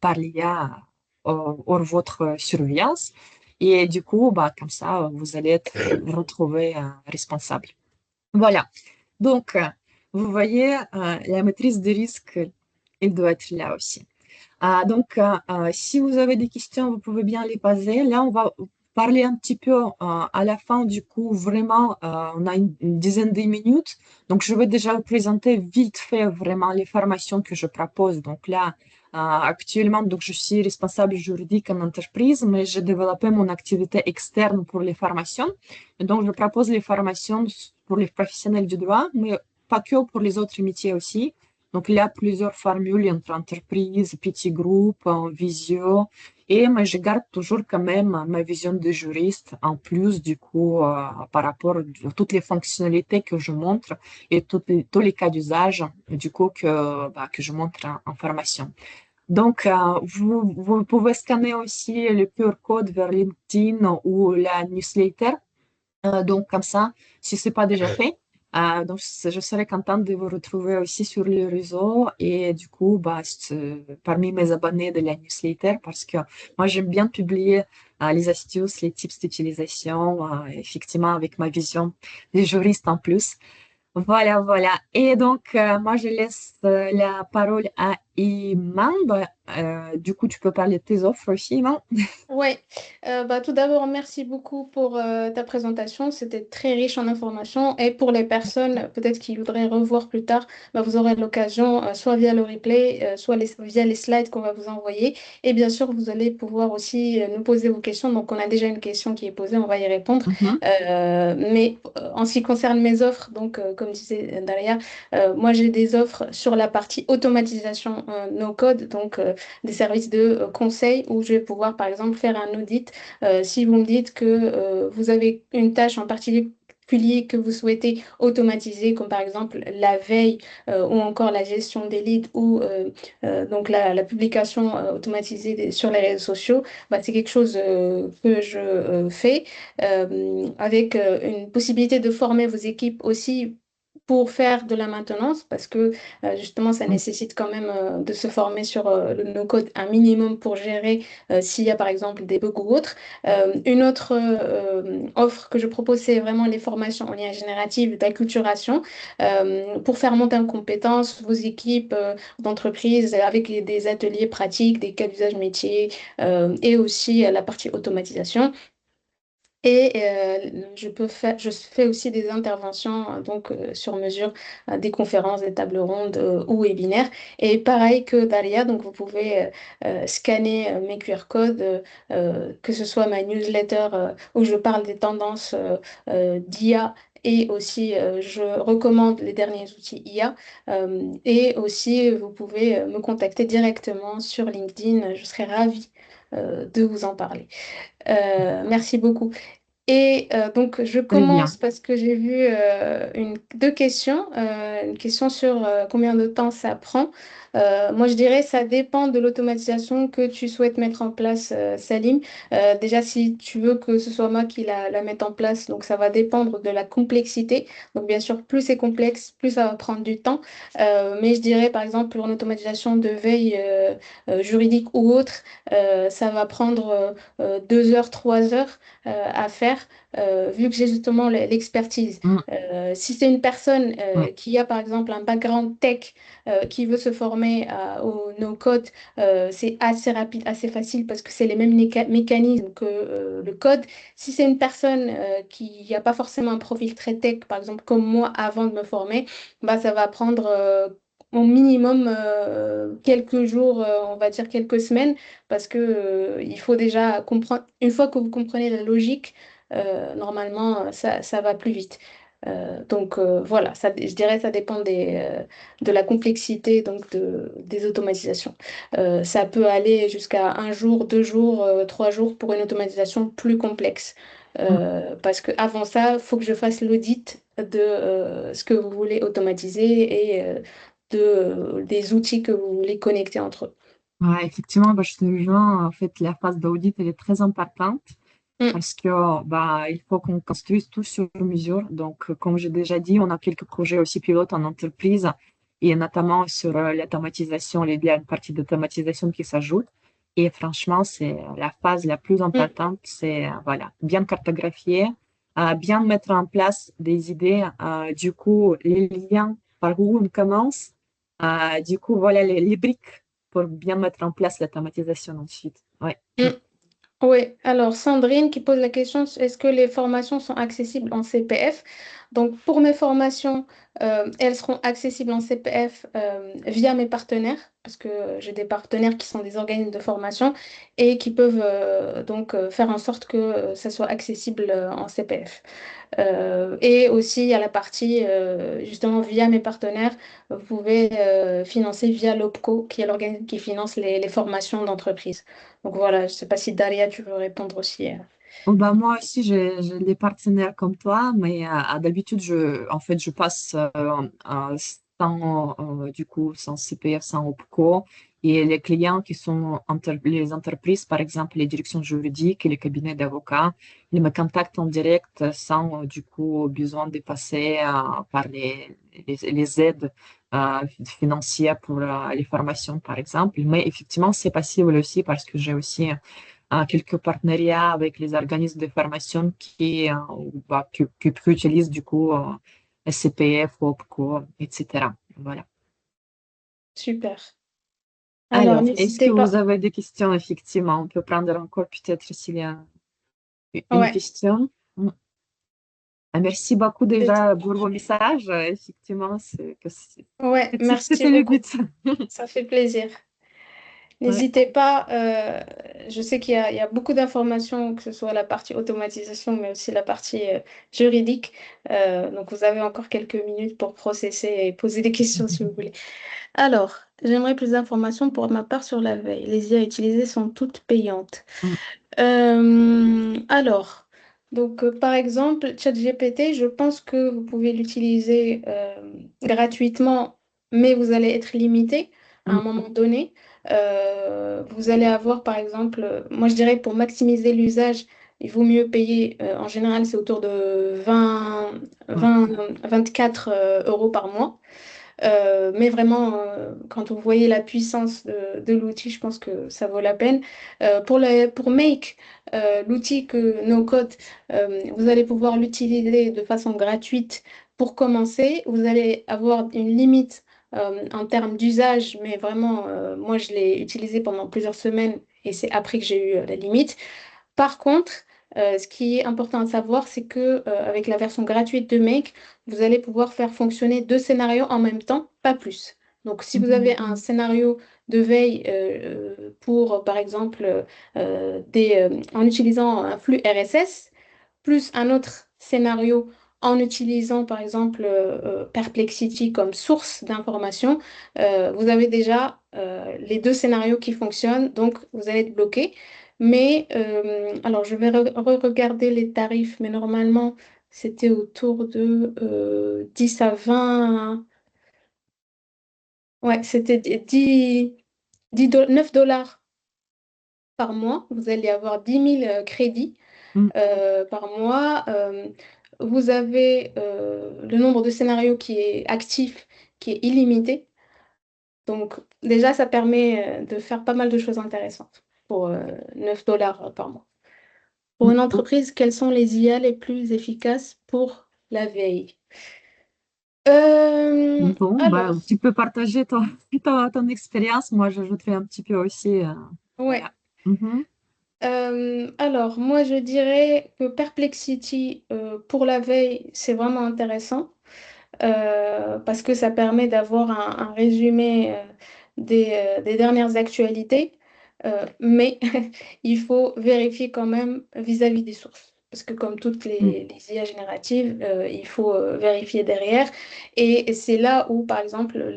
par l'IA hors votre surveillance. Et du coup, comme ça, vous allez être retrouvé responsable. Voilà. Donc, vous voyez, la maîtrise des risques, elle doit être là aussi. Si vous avez des questions, vous pouvez bien les poser. Là, on va parler un petit peu à la fin. Du coup, vraiment, on a une dizaine de minutes. Donc, je vais déjà vous présenter vite fait vraiment les formations que je propose. Donc là, actuellement, donc je suis responsable juridique en entreprise, mais j'ai développé mon activité externe pour les formations. Et donc, je propose les formations pour les professionnels du droit, mais pas que pour les autres métiers aussi. Donc, il y a plusieurs formules entre entreprises, petits groupes, en visio. Et moi, je garde toujours quand même ma vision de juriste en plus, du coup, par rapport à toutes les fonctionnalités que je montre et tous les cas d'usage, du coup, que je montre en formation. Donc, vous pouvez scanner aussi le QR code vers LinkedIn ou la newsletter. Donc, comme ça, si ce n'est pas déjà fait, donc je serais contente de vous retrouver aussi sur le réseau et du coup, parmi mes abonnés de la newsletter parce que moi, j'aime bien publier les astuces, les tips d'utilisation, effectivement, avec ma vision de juriste en plus. Voilà, voilà. Et donc, moi, je laisse la parole à Iman. Du coup, tu peux parler de tes offres aussi, Iman. Ouais, tout d'abord, merci beaucoup pour ta présentation. C'était très riche en informations. Et pour les personnes peut-être qui voudraient revoir plus tard, vous aurez l'occasion, soit via le replay, soit via les slides qu'on va vous envoyer. Et bien sûr, vous allez pouvoir aussi nous poser vos questions. Donc, on a déjà une question qui est posée, on va y répondre. Mhm, Mais en ce qui concerne mes offres, donc, comme disait Daria, moi, j'ai des offres sur la partie automatisation no-code. Donc, des services de conseil où je vais pouvoir, par exemple, faire un audit. Si vous me dites que vous avez une tâche en particulier que vous souhaitez automatiser, comme par exemple la veille ou encore la gestion des leads ou donc la publication automatisée sur les réseaux sociaux, c'est quelque chose que je fais avec une possibilité de former vos équipes aussi pour faire de la maintenance parce que justement, ça nécessite quand même de se former sur le no-code un minimum pour gérer s'il y a par exemple des bugs ou autres. Une autre offre que je propose, c'est vraiment les formations en lien générative d'acculturation pour faire monter en compétence vos équipes d'entreprise avec des ateliers pratiques, des cas d'usage métier et aussi la partie automatisation. Et je fais aussi des interventions sur mesure, des conférences, des tables rondes ou webinaires. Et pareil que Daria, donc vous pouvez scanner mes QR codes, que ce soit ma newsletter où je parle des tendances d'IA. Et aussi, je recommande les derniers outils IA. Et aussi, vous pouvez me contacter directement sur LinkedIn. Je serai ravie de vous en parler. Merci beaucoup. Et donc, je très bien. commence parce que j'ai vu deux questions. Une question sur combien de temps ça prend. Moi, je dirais ça dépend de l'automatisation que tu souhaites mettre en place, Salim. Déjà, si tu veux que ce soit moi qui la mette en place, donc ça va dépendre de la complexité. Donc, bien sûr, plus c'est complexe, plus ça va prendre du temps. Mais je dirais, par exemple, pour une automatisation de veille juridique ou autre, ça va prendre 2 heures, 3 heures à faire, vu que j'ai justement l'expertise. Mm, Si c'est une personne mm, qui a par exemple un background tech, qui veut se former au no-code, c'est assez rapide, assez facile parce que c'est les mêmes mécanismes que le code. Si c'est une personne qui n'a pas forcément un profil très tech, par exemple comme moi avant de me former, ça va prendre au minimum quelques jours, on va dire quelques semaines, parce que il faut déjà comprendre, une fois que vous comprenez la logique, normalement, ça va plus vite. Voilà, je dirais que ça dépend de la complexité des automatisations. Ça peut aller jusqu'à un jour, 2 jours, 3 jours pour une automatisation plus complexe. Mm. Parce qu'avant ça, il faut que je fasse l'audit de ce que vous voulez automatiser et des outils que vous voulez connecter entre eux. Ouais, effectivement, bah, je te rejoins. En fait, la phase d'audit, elle est très importante Mm, parce que bah, il faut qu'on construise tout sur mesure. Donc, comme j'ai déjà dit, on a quelques projets aussi pilotes en entreprise et notamment sur l'automatisation, il y a une partie d'automatisation qui s'ajoute. Et franchement, c'est la phase la plus mm. importante, c'est voilà, bien cartographier, bien mettre en place des idées, du coup, les liens par où on commence, du coup, voilà les briques pour bien mettre en place l'automatisation ensuite. Ouais. Mm. Oui, alors Sandrine qui pose la question, est-ce que les formations sont accessibles en CPF? Donc pour mes formations, elles seront accessibles en CPF via mes partenaires, parce que j'ai des partenaires qui sont des organismes de formation et qui peuvent faire en sorte que ça soit accessible en CPF. Et aussi, il y a la partie, justement, via mes partenaires, vous pouvez financer via l'OPCO, qui est l'organisme qui finance les formations d'entreprise. Donc voilà, je ne sais pas si Daria, tu veux répondre aussi. Oh, bah, moi aussi, j'ai des partenaires comme toi, mais d'habitude, en fait, je passe sans, du coup, sans CPF, sans OPCO. Et les clients qui sont les entreprises, par exemple, les directions juridiques et les cabinets d'avocats, ils me contactent en direct sans, du coup, besoin de passer par les aides financières pour les formations, par exemple. Mais effectivement, c'est possible aussi parce que j'ai aussi quelques partenariats avec les organismes de formation qui utilisent du coup SCPF, OPCO, etc. Voilà. Super. Alors, Alors, est-ce que n'hésitez vous pas. avez des questions? Effectivement, on peut prendre encore peut-être s'il y a une Ouais, question. Mm. Merci beaucoup c'est- déjà pour vos messages. Effectivement, ouais, merci c'était le beaucoup. but. Ça fait plaisir. Ouais. N'hésitez pas, je sais il y a beaucoup d'informations, que ce soit la partie automatisation, mais aussi la partie juridique. Donc, vous avez encore quelques minutes pour processer et poser des questions si vous voulez. Alors, j'aimerais plus d'informations pour ma part sur la veille. Les IA utilisées sont toutes payantes. Mm. Alors, par exemple, ChatGPT, je pense que vous pouvez l'utiliser gratuitement, mais vous allez être limité à un Mm. moment donné. Vous allez avoir, par exemple, moi je dirais pour maximiser l'usage, il vaut mieux payer, en général, c'est autour de 24 euros par mois. Mais vraiment, quand vous voyez la puissance de l'outil, je pense que ça vaut la peine. Pour Make, l'outil que No Code, vous allez pouvoir l'utiliser de façon gratuite pour commencer. Vous allez avoir une limite en termes d'usage, mais vraiment, moi, je l'ai utilisé pendant plusieurs semaines et c'est après que j'ai eu la limite. Par contre, ce qui est important à savoir, c'est que avec la version gratuite de Make, vous allez pouvoir faire fonctionner deux scénarios en même temps, pas plus. Donc, si vous Mhm. avez un scénario de veille pour, par exemple, en utilisant un flux RSS, plus un autre scénario en utilisant, par exemple, Perplexity comme source d'information, vous avez déjà les deux scénarios qui fonctionnent, donc vous allez être bloqué. Mais, alors, je vais regarder les tarifs, mais normalement, c'était autour de 10 à 20. Ouais, c'était 9 dollars par mois. Vous allez avoir 10 000 crédits Mm. par mois. Vous avez le nombre de scénarios qui est actif, qui est illimité. Donc, déjà, ça permet de faire pas mal de choses intéressantes pour 9 dollars par mois. Pour une entreprise, quelles sont les IA les plus efficaces pour la veille? Bon, bah, Alors, tu peux partager ton expérience. Moi, j'ajouterai un petit peu aussi. ouais. Voilà. Mhm. Alors, moi, je dirais que Perplexity, pour la veille, c'est vraiment intéressant parce que ça permet d'avoir un résumé des dernières actualités, mais il faut vérifier quand même vis-à-vis des sources. Parce que comme toutes Mm. les IA génératives, il faut vérifier derrière. Et c'est là où, par exemple,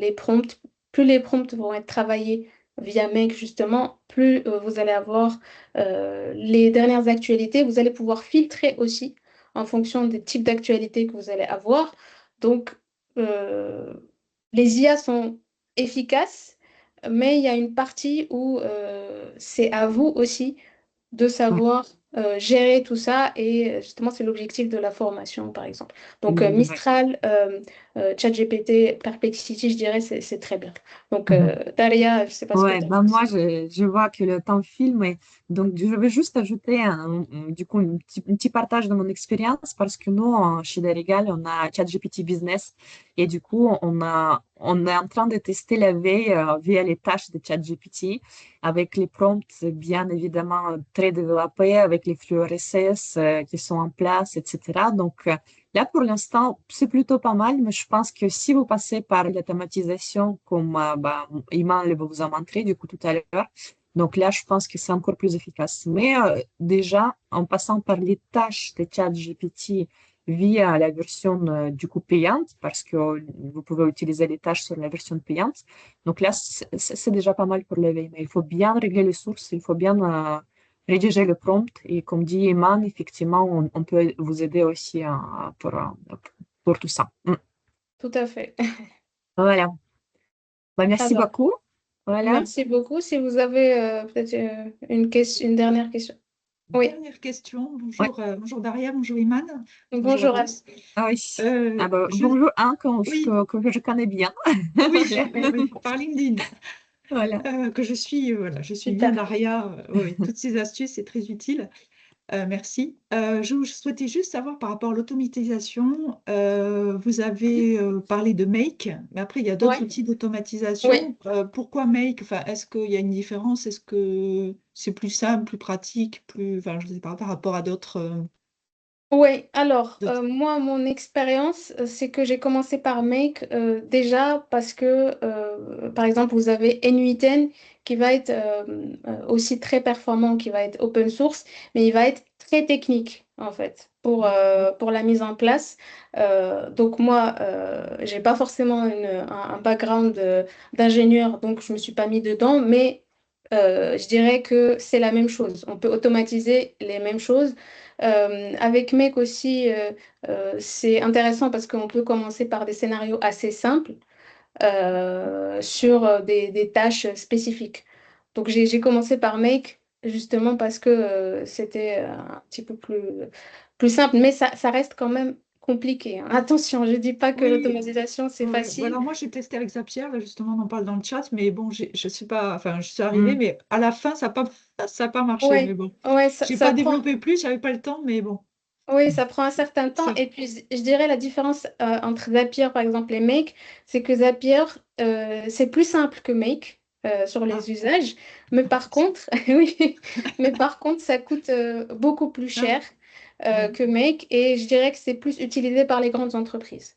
plus les prompts vont être travaillés via Make justement, plus vous allez avoir les dernières actualités. Vous allez pouvoir filtrer aussi en fonction des types d'actualités que vous allez avoir. Donc, euh, les IA sont efficaces, mais il y a une partie où c'est à vous aussi de Ouais. savoir gérer tout ça et justement c'est l'objectif de la formation par exemple. Donc Ouais. Mistral, ChatGPT, Perplexity, je dirais c'est très bien. Donc Mhm. Daria, je sais pas ce que Ouais, tu en ben penses. moi, je vois que le temps file, mais donc je vais juste ajouter du coup un petit partage de mon expérience parce que nous, chez Derigal, on a ChatGPT Business et du coup, on est en train de tester la veille via les tâches de ChatGPT avec les prompts bien évidemment très développés, avec les flux RSS qui sont en place, etc. Donc, là, pour l'instant, c'est plutôt pas mal, mais je pense que si vous passez par l'automatisation, comme Iman vous a montré du coup tout à l'heure, donc là, je pense que c'est encore plus efficace. Mais déjà, en passant par les tâches de ChatGPT via la version du coup payante, parce que vous pouvez utiliser les tâches sur la version payante, donc là, c'est déjà pas mal pour l'éveil. Mais il faut bien régler les sources, il faut bien rédiger le prompt et comme dit Iman, effectivement, on peut vous aider aussi pour tout ça. Mm. Tout à fait. Voilà. Bah, merci Alors, beaucoup. Voilà. merci beaucoup. Si vous avez peut-être une dernière question. Oui, Dernière question. Ouais. Bonjour Daria, bonjour Iman, bonjour à bonjour Anne. tous. Ah oui. Ah bah, Je, bonjour, oui, que je connais bien. oui, par LinkedIn, Voilà. que je suis, voilà, je suis bien Super. Daria. Oui, toutes ces astuces, c'est très utile. Merci. Je souhaitais juste savoir par rapport à l'automatisation, vous avez parlé de Make, mais après il y a d'autres Ouais. outils Oui. d'automatisation. Pourquoi Make? Enfin, est-ce qu'il y a une différence? Est-ce que c'est plus simple, plus pratique, enfin, je ne sais pas, par rapport à Oui, alors d'autres- moi, mon expérience, c'est que j'ai commencé par Make déjà parce que, par exemple, vous avez N8N qui va être aussi très performant, qui va être open source, mais il va être très technique en fait pour la mise en place. Donc moi, j'ai pas forcément un background d'ingénieur, donc je me suis pas mis dedans, mais je dirais que c'est la même chose. On peut automatiser les mêmes choses. Avec Mec aussi, c'est intéressant parce qu'on peut commencer par des scénarios assez simples sur des tâches spécifiques. Donc j'ai commencé par Make justement parce que c'était un petit peu plus simple, mais ça reste quand même compliqué, hein. Attention, je dis pas que Oui, l'automatisation c'est oui. facile. Alors moi j'ai testé avec Zapier, là justement on en parle dans le chat, mais bon, je suis pas, enfin je suis arrivée, Mm. mais à la fin ça n'a pas, ça a pas marché, mais Ouais, bon. ouais, J'ai pas développé plus, j'avais pas le temps, mais bon. oui, ça prend un certain temps. Ça, Et puis, je dirais la différence entre Zapier, par exemple, et Make, c'est que Zapier, c'est plus simple que Make sur ah, les usages. Mais par contre, oui, mais par contre, ça coûte beaucoup plus ah, cher ouais. que Make. Et je dirais que c'est plus utilisé par les grandes entreprises.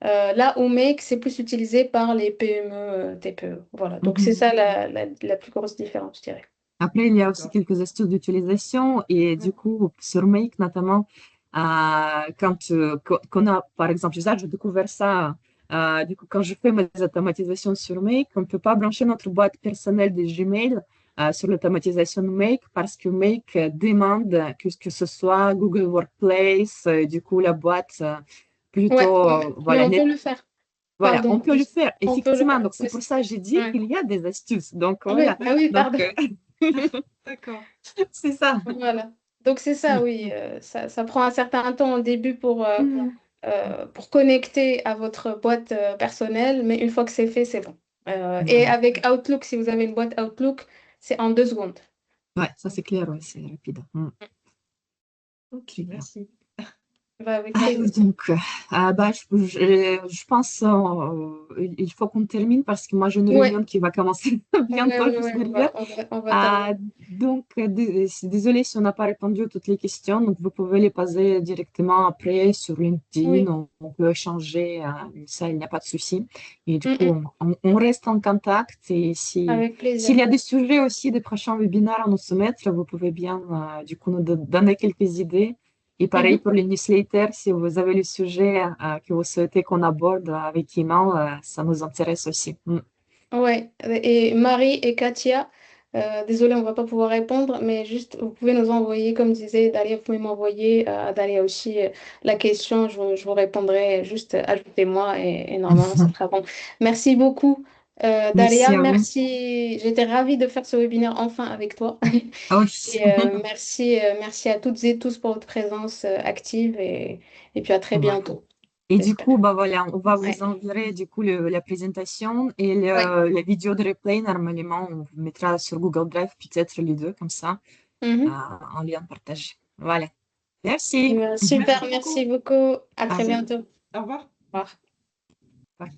Là où Make, c'est plus utilisé par les PME, TPE. Voilà. Donc, c'est Mhm. ça la plus grosse différence, je dirais. Après, il y a aussi D'accord. quelques astuces d'utilisation et du coup, sur Make notamment, qu'on a, par exemple, ça, j'ai découvert ça, du coup, quand je fais mes automatisations sur Make, on ne peut pas brancher notre boîte personnelle de Gmail sur l'automatisation de Make parce que Make demande que ce soit Google Workplace, du coup, la boîte Ouais, plutôt, mais voilà, on peut le faire. voilà, on Pardon, peut le juste, faire, on peut le effectivement. faire. Donc, c'est pour ça que j'ai dit Ouais. qu'il y a des astuces. Donc, Ah oui, voilà. ah oui, Donc, pardon. D'accord. c'est ça. Voilà. Donc c'est ça, oui. Ça prend un certain temps au début Mm. pour connecter à votre boîte personnelle, mais une fois que c'est fait, c'est bon. Et Voilà. avec Outlook, si vous avez une boîte Outlook, c'est en 2 secondes. Ouais, ça c'est clair, ouais, c'est rapide. Mm. Ok, Très bien. merci. Va avec Alors, plaisir. donc, je pense il faut qu'on termine parce que moi j'ai une Ouais, réunion qui va commencer ouais, bientôt ouais, juste ouais, derrière. on va terminer. Donc, désolé si on n'a pas répondu à toutes les questions. Donc, vous pouvez les poser directement après sur LinkedIn. Oui. On peut échanger. Ça, il n'y a pas de souci. Et du Mm, coup, mm. on reste en contact. Et Avec s'il plaisir. y a des sujets aussi des prochains webinaires à nous soumettre, vous pouvez bien, du coup, nous donner quelques idées. Et pareil Mhm. pour les newsletters, si vous avez le sujet que vous souhaitez qu'on aborde avec Iman, ça nous intéresse aussi. Mm. Ouais, et Marie et Katia, désolée, on ne va pas pouvoir répondre, mais juste, vous pouvez nous envoyer, comme disait Dalia, vous pouvez m'envoyer à Dalia aussi la question, je vous répondrai, juste ajoutez-moi et normalement ça sera bon. Merci beaucoup, Merci Dalia, à vous. merci, j'étais ravie de faire ce webinaire enfin avec toi. Ah oui. Et merci à toutes et tous pour votre présence active et puis à très Voilà. bientôt, Et du j'espère. coup, bah voilà, on va vous Ouais, enverrer du coup la présentation et ouais. la vidéo de replay. Normalement, on vous mettra sur Google Drive, peut-être les deux, comme ça, Mhm. en lien partagé. Voilà. Merci. Super, Merci merci beaucoup. beaucoup. À À très bientôt. bientôt. Au revoir. Au revoir.